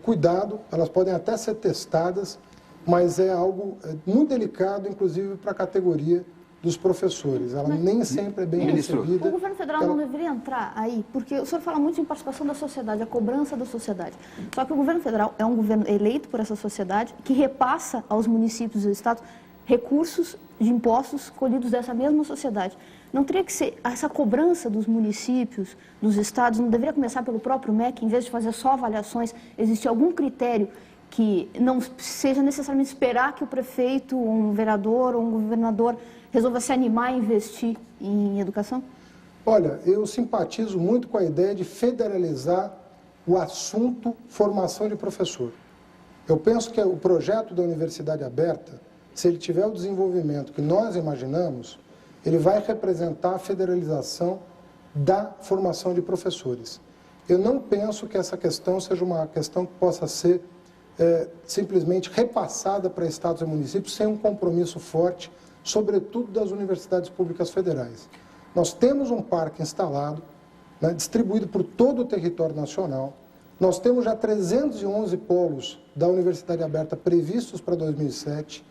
cuidado, elas podem até ser testadas, mas é algo muito delicado, inclusive para a categoria dos professores. Ela nem sempre é bem recebida. O governo federal não deveria entrar aí, porque o senhor fala muito em participação da sociedade, a cobrança da sociedade. Só que o governo federal é um governo eleito por essa sociedade, que repassa aos municípios e estados recursos de impostos colhidos dessa mesma sociedade. Não teria que ser essa cobrança dos municípios, dos estados, não deveria começar pelo próprio MEC, em vez de fazer só avaliações, existe algum critério que não seja necessariamente esperar que o prefeito, ou um vereador, ou um governador resolva se animar a investir em educação? Olha, eu simpatizo muito com a ideia de federalizar o assunto formação de professor. Eu penso que o projeto da Universidade Aberta, se ele tiver o desenvolvimento que nós imaginamos, ele vai representar a federalização da formação de professores. Eu não penso que essa questão seja uma questão que possa ser simplesmente repassada para estados e municípios sem um compromisso forte, sobretudo das universidades públicas federais. Nós temos um parque instalado, distribuído por todo o território nacional. Nós temos já 311 polos da Universidade Aberta previstos para 2007.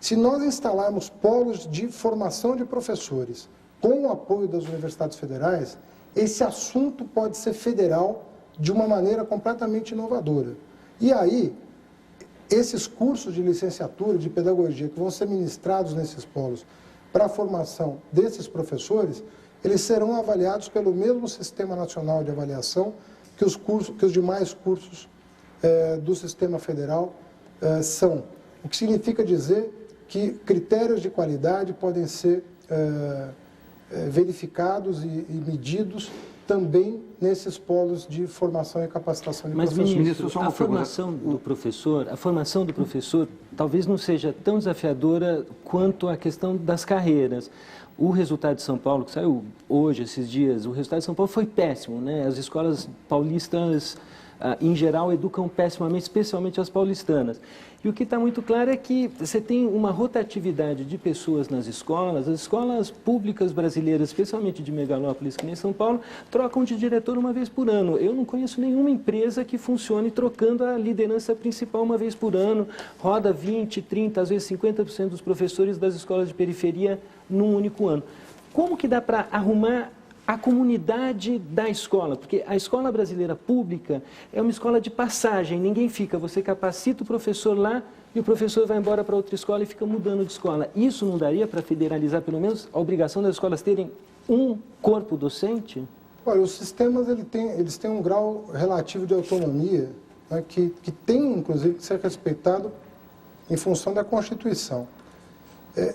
Se nós instalarmos polos de formação de professores com o apoio das universidades federais, esse assunto pode ser federal de uma maneira completamente inovadora. E aí, esses cursos de licenciatura, de pedagogia, que vão ser ministrados nesses polos para a formação desses professores, eles serão avaliados pelo mesmo Sistema Nacional de Avaliação que os demais cursos do Sistema Federal são. O que significa dizer que critérios de qualidade podem ser verificados e medidos também nesses polos de formação e capacitação de professores. Mas, ministro, a formação do professor talvez não seja tão desafiadora quanto a questão das carreiras. O resultado de São Paulo, que saiu hoje, esses dias, o resultado de São Paulo foi péssimo, né? As escolas paulistas, em geral, educam pessimamente, especialmente as paulistanas. E o que está muito claro é que você tem uma rotatividade de pessoas nas escolas. As escolas públicas brasileiras, especialmente de megalópolis, que nem São Paulo, trocam de diretor uma vez por ano. Eu não conheço nenhuma empresa que funcione trocando a liderança principal uma vez por ano. Roda 20, 30, às vezes 50% dos professores das escolas de periferia num único ano. Como que dá para arrumar a comunidade da escola? Porque a escola brasileira pública é uma escola de passagem, ninguém fica. Você capacita o professor lá e o professor vai embora para outra escola e fica mudando de escola. Isso não daria para federalizar, pelo menos, a obrigação das escolas terem um corpo docente? Olha, os sistemas eles têm um grau relativo de autonomia, né, que tem, inclusive, que ser respeitado em função da Constituição.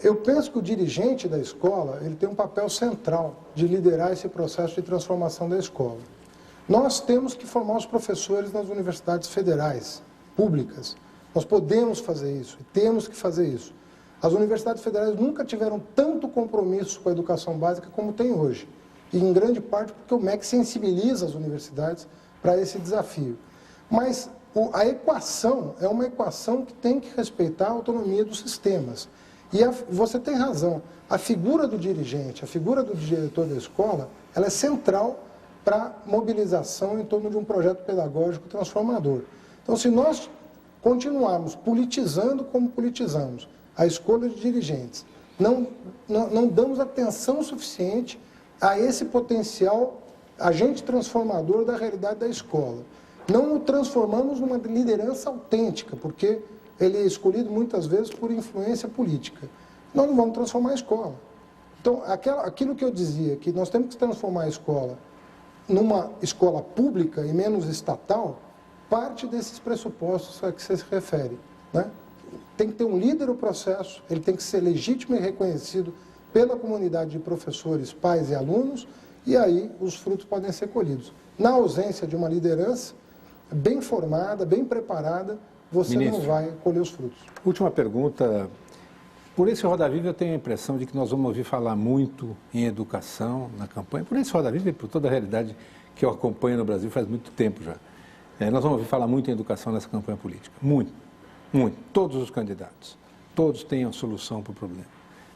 Eu penso que o dirigente da escola ele tem um papel central de liderar esse processo de transformação da escola. Nós temos que formar os professores nas universidades federais, públicas. Nós podemos fazer isso, temos que fazer isso. As universidades federais nunca tiveram tanto compromisso com a educação básica como tem hoje. E em grande parte porque o MEC sensibiliza as universidades para esse desafio. Mas a equação é uma equação que tem que respeitar a autonomia dos sistemas. E você tem razão, a figura do dirigente, a figura do diretor da escola, ela é central para a mobilização em torno de um projeto pedagógico transformador. Então, se nós continuarmos politizando como politizamos a escolha de dirigentes, não damos atenção suficiente a esse potencial agente transformador da realidade da escola. Não o transformamos numa liderança autêntica, porque ele é escolhido muitas vezes por influência política. Nós não vamos transformar a escola. Então, aquilo que eu dizia, que nós temos que transformar a escola numa escola pública e menos estatal, parte desses pressupostos a que você se refere, né? Tem que ter um líder no processo, ele tem que ser legítimo e reconhecido pela comunidade de professores, pais e alunos, e aí os frutos podem ser colhidos. Na ausência de uma liderança bem formada, bem preparada, você não vai colher os frutos. Última pergunta. Por esse Roda Viva eu tenho a impressão de que nós vamos ouvir falar muito em educação na campanha. Por esse Roda Viva e por toda a realidade que eu acompanho no Brasil faz muito tempo já. Nós vamos ouvir falar muito em educação nessa campanha política. Muito, muito. Todos os candidatos. Todos têm a solução para o problema.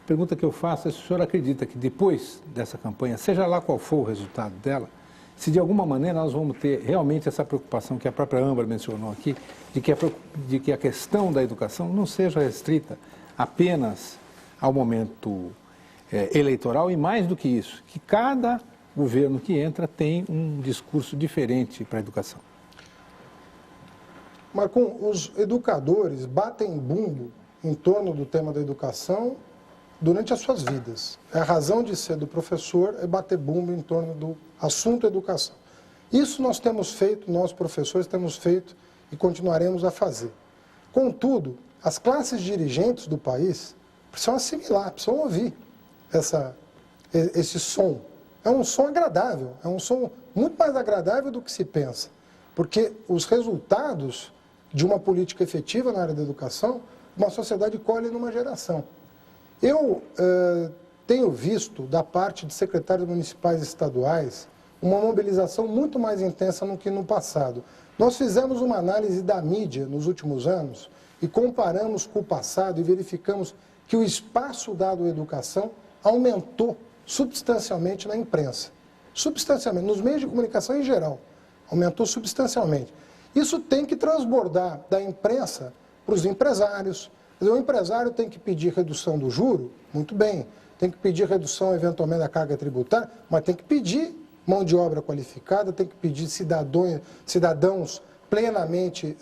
A pergunta que eu faço é se o senhor acredita que depois dessa campanha, seja lá qual for o resultado dela, se de alguma maneira nós vamos ter realmente essa preocupação que a própria Âmbar mencionou aqui, de que a questão da educação não seja restrita apenas ao momento eleitoral e mais do que isso, que cada governo que entra tem um discurso diferente para a educação. Marcon, os educadores batem bumbo em torno do tema da educação durante as suas vidas. A razão de ser do professor é bater bumbo em torno do assunto educação. Isso nós temos feito, nós professores temos feito e continuaremos a fazer. Contudo, as classes dirigentes do país precisam assimilar, precisam ouvir esse som. É um som agradável, é um som muito mais agradável do que se pensa, porque os resultados de uma política efetiva na área da educação, uma sociedade colhe numa geração. Eu tenho visto, da parte de secretários municipais e estaduais, uma mobilização muito mais intensa do que no passado. Nós fizemos uma análise da mídia nos últimos anos e comparamos com o passado e verificamos que o espaço dado à educação aumentou substancialmente na imprensa. Substancialmente, nos meios de comunicação em geral, aumentou substancialmente. Isso tem que transbordar da imprensa para os empresários. O empresário tem que pedir redução do juro, muito bem, tem que pedir redução eventualmente da carga tributária, mas tem que pedir mão de obra qualificada, tem que pedir cidadãos plenamente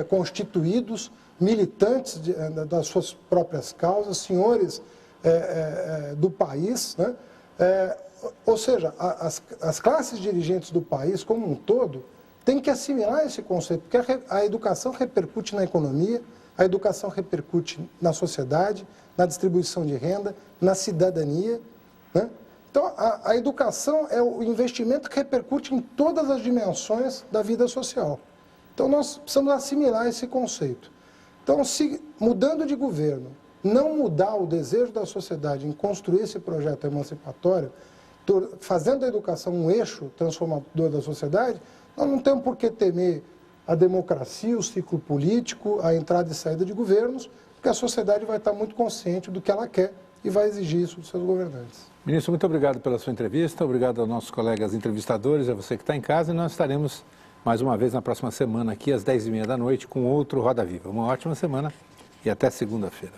constituídos militantes das suas próprias causas, senhores do país, né? Ou seja, as classes dirigentes do país como um todo têm que assimilar esse conceito, porque a educação repercute na economia, a educação repercute na sociedade, na distribuição de renda, na cidadania, né? Então, a educação é o investimento que repercute em todas as dimensões da vida social. Então, nós precisamos assimilar esse conceito. Então, se mudando de governo, não mudar o desejo da sociedade em construir esse projeto emancipatório, fazendo a educação um eixo transformador da sociedade, nós não temos por que temer a democracia, o ciclo político, a entrada e saída de governos, porque a sociedade vai estar muito consciente do que ela quer e vai exigir isso dos seus governantes. Ministro, muito obrigado pela sua entrevista, obrigado aos nossos colegas entrevistadores, a você que está em casa, e nós estaremos mais uma vez na próxima semana aqui às 10h30 da noite com outro Roda Viva. Uma ótima semana e até segunda-feira.